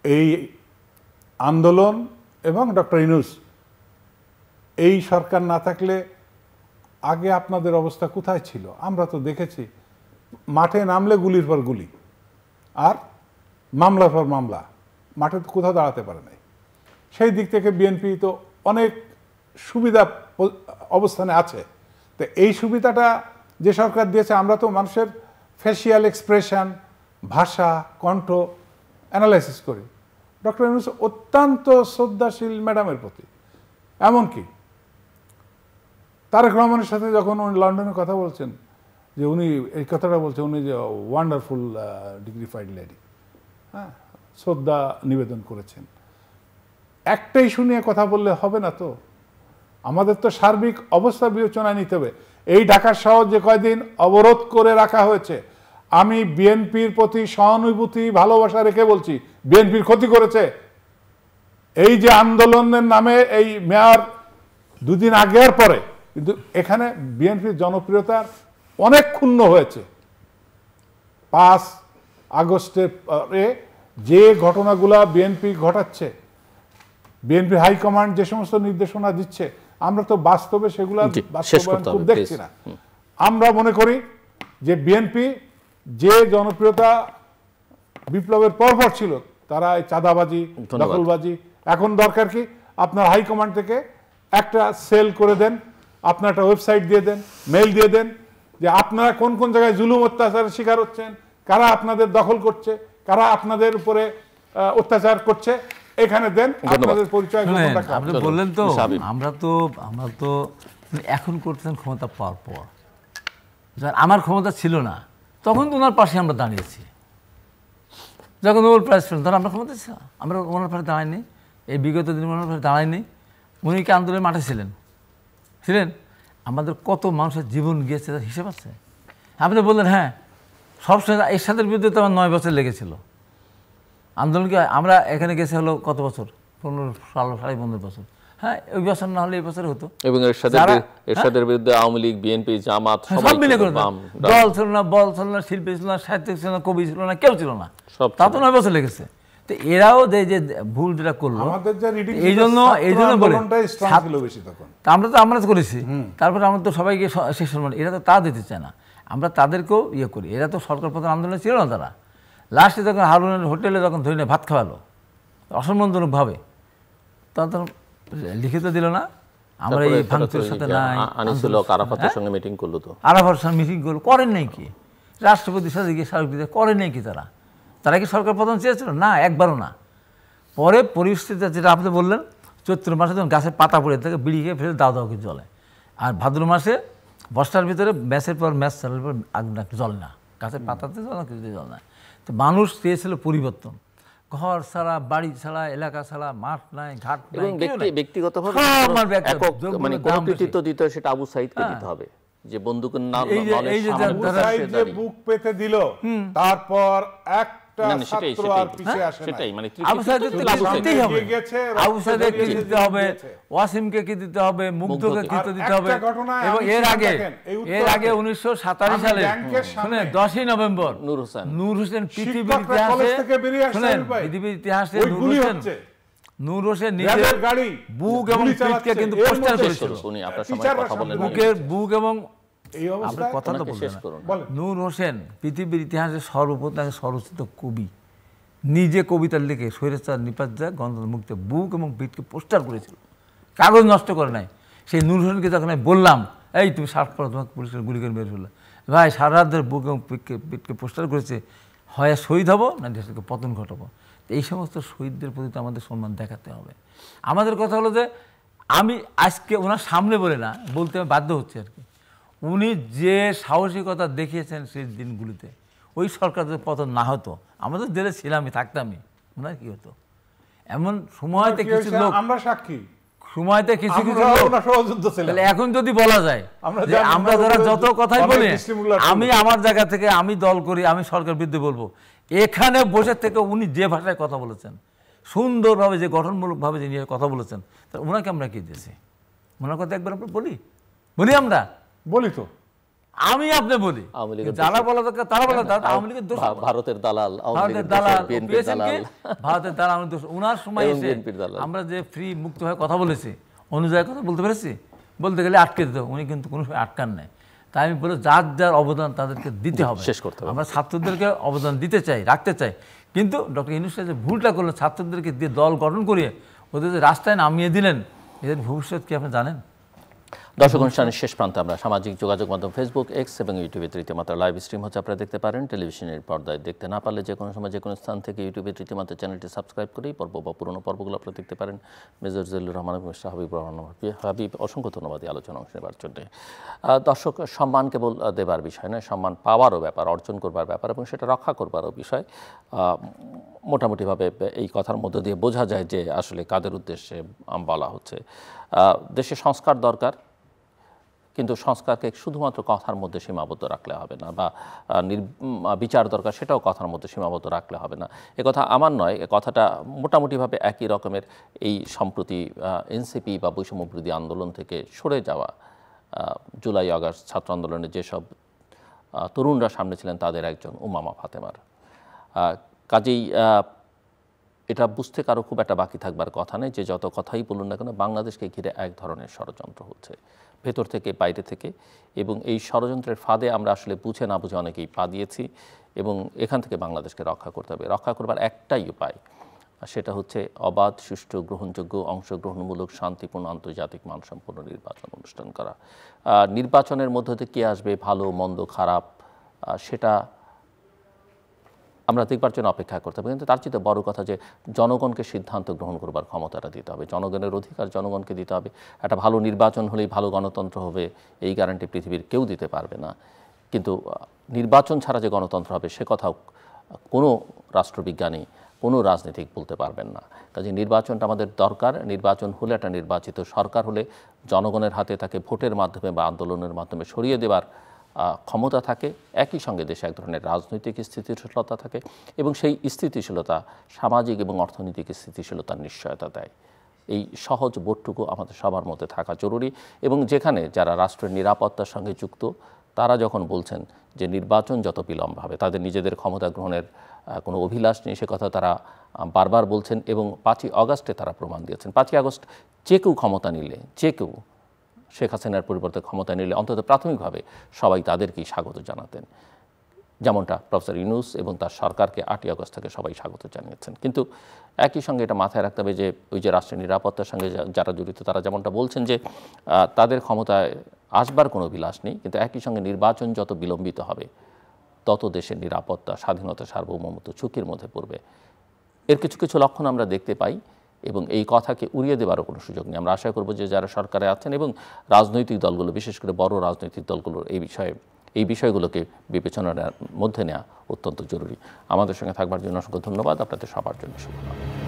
এই আন্দোলন এবং ডক্টর ইউনূস, এই সরকার না থাকলে আগে আপনাদের অবস্থা কোথায় ছিল আমরা তো দেখেছি। মাঠে নামলে গুলির পর গুলি, আর মামলার পর মামলা, মাঠে কোথাও দাঁড়াতে পারে নাই। সেই দিক থেকে বিএনপি তো অনেক সুবিধা অবস্থানে আছে। তো এই সুবিধাটা যে সরকার দিয়েছে, আমরা তো মানুষের ফেসিয়াল এক্সপ্রেশন, ভাষা, কণ্ঠ অ্যানালাইসিস করি। ডক্টর ইউনূস অত্যন্ত শ্রদ্ধাশীল ম্যাডামের প্রতি। এমনকি তারেক রহমানের সাথে যখন উনি লন্ডনে কথা বলছেন, যে উনি এই কথাটা বলছেন, উনি যে ওয়ান্ডারফুল ডিগ্নিফাইড লেডি, হ্যাঁ, শ্রদ্ধা নিবেদন করেছেন। একটা ইস্যু নিয়ে কথা বললে হবে না তো, আমাদের তো সার্বিক অবস্থা বিবেচনায় নিতে হবে। এই ঢাকা শহর যে কয়দিন অবরোধ করে রাখা হয়েছে, আমি বিএনপির প্রতি সহানুভূতি ভালোবাসা রেখে বলছি, বিএনপির ক্ষতি করেছে। এই যে আন্দোলনের নামে এই মেয়র দুদিন আগে আর পরে, কিন্তু এখানে বিএনপির জনপ্রিয়তা অনেক ক্ষুণ্ণ হয়েছে। 5 আগস্টের পরে যে ঘটনাগুলা বিএনপি ঘটাচ্ছে, বিএনপি হাইকমান্ড যে সমস্ত নির্দেশনা দিচ্ছে, আমরা তো বাস্তবে সেগুলো বাস্তবায়ন খুব দেখছি না। আমরা মনে করি যে বিএনপি যে জনপ্রিয়তা বিপ্লবের পরপর ছিল, তারা এই চাঁদাবাজি, দখলবাজি, এখন দরকার কি আপনার হাইকমান্ড থেকে একটা সেল করে দেন, আপনার একটা ওয়েবসাইট দিয়ে দেন, মেইল দিয়ে দেন, যে আপনারা কোন কোন জায়গায় জুলুম অত্যাচারের শিকার হচ্ছেন, কারা আপনাদের দখল করছে, কারা আপনাদের উপরে অত্যাচার করছে, এখানে দেন আপনাদের পরিচয়। আপনি বললেন তো আমরা তো এখন করতেছেন ক্ষমতা পাওয়ার পর, আমার ক্ষমতা ছিল না তখন তো ওনার পাশে আমরা দাঁড়িয়েছি। যখন নোবেল প্রাইজ পেলেন তখন আমরা ক্ষমতা ছিল, আমরা ওনার পাশে দাঁড়াইনি। এই বিগত দিন ওনার পাশে দাঁড়াইনি। উনি কি আন্দোলনের মাঠে ছিলেন? আমাদের কত মানুষের জীবন গিয়েছে তার হিসেব আছে। আপনি বললেন হ্যাঁ, সবসময় এরশাদের বিরুদ্ধে তো আমার 9 বছর লেগেছিল আন্দোলনকে। আমরা এখানে গেছে হলো কত বছর, 15 সাল, 15.5 বছর। হ্যাঁ, ওই বছর না হলে এই বছর হতো। এবং এরশাদের বিরুদ্ধে আওয়ামী লীগ, বিএনপি, জামাত সব মিলে করে দল ছিল না, বল ছিল না, শিল্পী ছিল না, সাহিত্যিক ছিল না, কবি ছিল না, কেউ ছিল না। তা তো 9 বছর লেগেছে। তো এরাও যে ভুল যেটা করলো, এই জন্য বলে আমরা তো করেছি। তারপরে আমরা তো সবাইকে শেষ সম্মান, এরা তো তা দিতে চায় না। আমরা তাদেরকেও ইয়ে করি। এরা তো সরকার প্রধান আন্দোলনে ছিল না। তারা লাস্টে যখন হারুনের হোটেলে যখন ধরে ভাত খাওয়ালো অসম্মানজনকভাবে, তখন লিখিত দিল না, আমরা এই ভাঙচুরের সাথে নাই। আরাফাতের সঙ্গে মিটিং করলো, তো আরাফাতের সঙ্গে মিটিং করলো, করেন নাই কি? রাষ্ট্রপতির সাথে গিয়ে স্মারক দিতে করেন নাই কি? তারা কি সরকার প্রধান চেয়েছিল? না, একবারও না। পরে পরিস্থিতি যেটা আপনি বললেন, চৈত্র মাসে যখন গাছের পাতা পড়ে থাকে, বিড়ি খেয়ে ফেলে দাও করে জ্বলে। আর ভাদ্র মাসে বর্ষার ভিতরে ম্যাচের পর ম্যাচ চালার পর আগুন জ্বলে না, গাছের পাতাতে জ্বলে না, কিছুতে জ্বলে না। তো মানুষ চেয়েছিল পরিবর্তন। ঘর ছাড়া, বাড়ি ছাড়া, এলাকা ছাড়া, মাঠ নাই, ঘাট নাই, ব্যক্তিগতভাবে দিতে হয়, সেটা আবু সাঈদকে দিতে হবে, যে বন্দুকের নাম বুক পেতে দিল, তারপর একটা ছাত্র আর পিছে আসে না। সেটাই, মানে আবু সাঈদকে দিতে হবে, ওয়াসিমকে কি দিতে হবে, মুগ্ধকে কি দিতে হবে। এবং এর আগে 1947 সালে 10ই নভেম্বর নূর হোসেন পৃথিবীর ইতিহাসে নূর হোসেন নিজের বুক এবং পিঠকে কিন্তু পোস্টার করেছিল। বুকের বুক এবং কথা তো বলবেন। নূর হোসেন পৃথিবীর ইতিহাসে সর্বপ্রথম স্বরচিত কবি, নিজে কবিতা লিখে স্বৈরাচার নিপাত গণতন্ত্র মুক্তি বুক এবং পিঠকে পোস্টার করেছিল, কাগজ নষ্ট করে নাই। সেই নূর হোসেনকে যখন আমি বললাম, এই তুমি শার্ট পড়ো, তোমাকে পুলিশের গুলি করে মেরে ফেললো, ভাই সারা রাত ধরে বুক এবং পিঠকে পোস্টার করেছে, হয় শহীদ হবো না দেশকে পতন ঘটাবো। এই সমস্ত শহীদদের প্রতি তো আমাদের সম্মান দেখাতে হবে। আমাদের কথা হলো যে আমি আজকে ওনার সামনে বলে না, বলতে আমি বাধ্য হচ্ছে আর কি, উনি যে সাহসিকতা দেখিয়েছেন সেই দিনগুলিতে, ওই সরকার যদি পতন না হতো, আমাদের জেলে ছিলামই, থাকতামই, ওনার কি হতো? এমন সময়তে কিছু লোক, আমরা সাক্ষী, সময়তে কিছু কিছু লোক, এখন যদি বলা যায় যে আমরা যারা যত কথাই বলি, আমি আমার জায়গা থেকে আমি দল করি, আমি সরকার বিরুদ্ধে বলবো, এখানে বসে থেকে উনি যে ভাষায় কথা বলেছেন, সুন্দরভাবে যে গঠনমূলকভাবে যে নিয়ে কথা বলেছেন, তা ওনাকে আমরা কি দিয়েছি? ওনার কথা একবার আমরা বলি আমরা বলি তো, আমি আপনি বলি, যারা বলা দরকার তারা বলা, আওয়ামী লীগের দোষ, ভারতের দালাল, ভারতের দালাল দোষ। ওনার সময় এসে আমরা যে ফ্রি মুক্ত হয়ে কথা বলেছি, অনুযায়ী কথা বলতে পেরেছি, বলতে গেলে আটকে দিত, উনি কিন্তু কোনো সময় আটকান নাই। তাই আমি বলি, যার যার অবদান তাদেরকে দিতে হবে, শেষ করতে হবে। আমরা ছাত্রদেরকে অবদান দিতে চাই, রাখতে চাই, কিন্তু ডক্টর ইউনূস যে ভুলটা করলেন, ছাত্রদেরকে দিয়ে দল গঠন করিয়ে ওদের যে রাস্তায় নামিয়ে দিলেন, এদের ভবিষ্যৎ কি আপনি জানেন? দর্শক অনুষ্ঠানের শেষ প্রান্তে আমরা সামাজিক যোগাযোগ মাধ্যম ফেসবুক, এক্স এবং ইউটিউবে তৃতীয় মাত্রা লাইভ স্ট্রিম হচ্ছে, আপনারা দেখতে পারেন। টেলিভিশনের পর্দায় দেখতে না পারলে যে কোনো সময় যে কোনো স্থান থেকে ইউটিউবে তৃতীয় মাত্রা চ্যানেলটি সাবস্ক্রাইব করেই পর্ব বা পুরোনো পর্বগুলো আপনারা দেখতে পারেন। মেজর জিল্লুর রহমান এবং হাবিব রহমান হাবিব, অসংখ্য ধন্যবাদ এই আলোচনা অংশ নেবার জন্য। দর্শক, সম্মান কেবল দেবার বিষয় নয়, সম্মান পাওয়ারও ব্যাপার, অর্জন করবার ব্যাপার এবং সেটা রক্ষা করবারও বিষয়। মোটামুটিভাবে এই কথার মধ্য দিয়ে বোঝা যায় যে আসলে কাদের উদ্দেশ্যে বলা হচ্ছে। দেশে সংস্কার দরকার, কিন্তু সংস্কারকে শুধুমাত্র কথার মধ্যে সীমাবদ্ধ রাখলে হবে না, বা বিচার দরকার, সেটাও কথার মধ্যে সীমাবদ্ধ রাখলে হবে না। এ কথা আমার নয়, এ কথাটা মোটামুটিভাবে একই রকমের এই সম্প্রতি এনসিপি বা বৈষম্যবিরোধী আন্দোলন থেকে সরে যাওয়া জুলাই আগস্ট ছাত্র আন্দোলনে যেসব তরুণরা সামনে ছিলেন তাদের একজন উমামা ফাতেমার। কাজেই এটা বুঝতে কারো খুব একটা বাকি থাকবার কথা নেই যে যত কথাই বলুন না কেন, বাংলাদেশকে ঘিরে এক ধরনের ষড়যন্ত্র হচ্ছে ভেতর থেকে বাইরে থেকে, এবং এই ষড়যন্ত্রের ফাঁদে আমরা আসলে বুঝে না বুঝে অনেকেই পা দিয়েছি, এবং এখান থেকে বাংলাদেশকে রক্ষা করতে হবে। রক্ষা করবার একটাই উপায়, সেটা হচ্ছে অবাধ, সুষ্ঠু, গ্রহণযোগ্য, অংশগ্রহণমূলক, শান্তিপূর্ণ, আন্তর্জাতিক মানসম্পন্ন নির্বাচন অনুষ্ঠান করা। নির্বাচনের মধ্য থেকে কী আসবে, ভালো মন্দ খারাপ, সেটা আমরা দেখবার জন্য অপেক্ষা করতে হবে। কিন্তু তার চেয়ে বড় কথা যে জনগণকে সিদ্ধান্ত গ্রহণ করবার ক্ষমতাটা দিতে হবে, জনগণের অধিকার জনগণকে দিতে হবে। একটা ভালো নির্বাচন হলেই ভালো গণতন্ত্র হবে এই গ্যারান্টি পৃথিবীর কেউ দিতে পারবে না, কিন্তু নির্বাচন ছাড়া যে গণতন্ত্র হবে সে কথাও কোনো রাষ্ট্রবিজ্ঞানী, কোনো রাজনীতিক বলতে পারবেন না। কাজে নির্বাচনটা আমাদের দরকার। নির্বাচন হলে, একটা নির্বাচিত সরকার হলে জনগণের হাতে তাকে ভোটের মাধ্যমে বা আন্দোলনের মাধ্যমে সরিয়ে দেবার ক্ষমতা থাকে। একই সঙ্গে দেশে এক ধরনের রাজনৈতিক স্থিতিশীলতা থাকে, এবং সেই স্থিতিশীলতা সামাজিক এবং অর্থনৈতিক স্থিতিশীলতার নিশ্চয়তা দেয়। এই সহজ বোধটুকু আমাদের সবার মধ্যে থাকা জরুরি। এবং যেখানে যারা রাষ্ট্রের নিরাপত্তার সঙ্গে যুক্ত, তারা যখন বলছেন যে নির্বাচন যত বিলম্ব হবে, তাদের নিজেদের ক্ষমতা গ্রহণের কোনো অভিলাষ নেই, সে কথা তারা বারবার বলছেন, এবং 5ই আগস্টে তারা প্রমাণ দিয়েছেন। 5ই আগস্ট যে কেউ ক্ষমতা নিলে, যে কেউ শেখ হাসিনার পরিবর্তে ক্ষমতা নিলে অন্তত প্রাথমিকভাবে সবাই তাদেরকেই স্বাগত জানাতেন, যেমনটা প্রফেসর ইউনূস এবং তার সরকারকে 8ই আগস্ট থেকে সবাই স্বাগত জানিয়েছেন। কিন্তু একই সঙ্গে এটা মাথায় রাখতে হবে যে ওই যে রাষ্ট্রের নিরাপত্তার সঙ্গে যারা জড়িত, তারা যেমনটা বলছেন যে তাদের ক্ষমতায় আসবার কোনো বিলাস নেই, কিন্তু একই সঙ্গে নির্বাচন যত বিলম্বিত হবে তত দেশের নিরাপত্তা, স্বাধীনতা, সার্বভৌমত্ব ঝুঁকির মধ্যে পড়বে। এর কিছু কিছু লক্ষণ আমরা দেখতে পাই, এবং এই কথাকে উড়িয়ে দেওয়ারও কোনো সুযোগ নেই। আমরা আশা করব যে যারা সরকারে আছেন এবং রাজনৈতিক দলগুলো, বিশেষ করে বড় রাজনৈতিক দলগুলোর এই বিষয়গুলোকে বিবেচনার মধ্যে নেওয়া অত্যন্ত জরুরি। আমাদের সঙ্গে থাকবার জন্য অসংখ্য ধন্যবাদ। আপনাদের সবার জন্য শুভকামনা।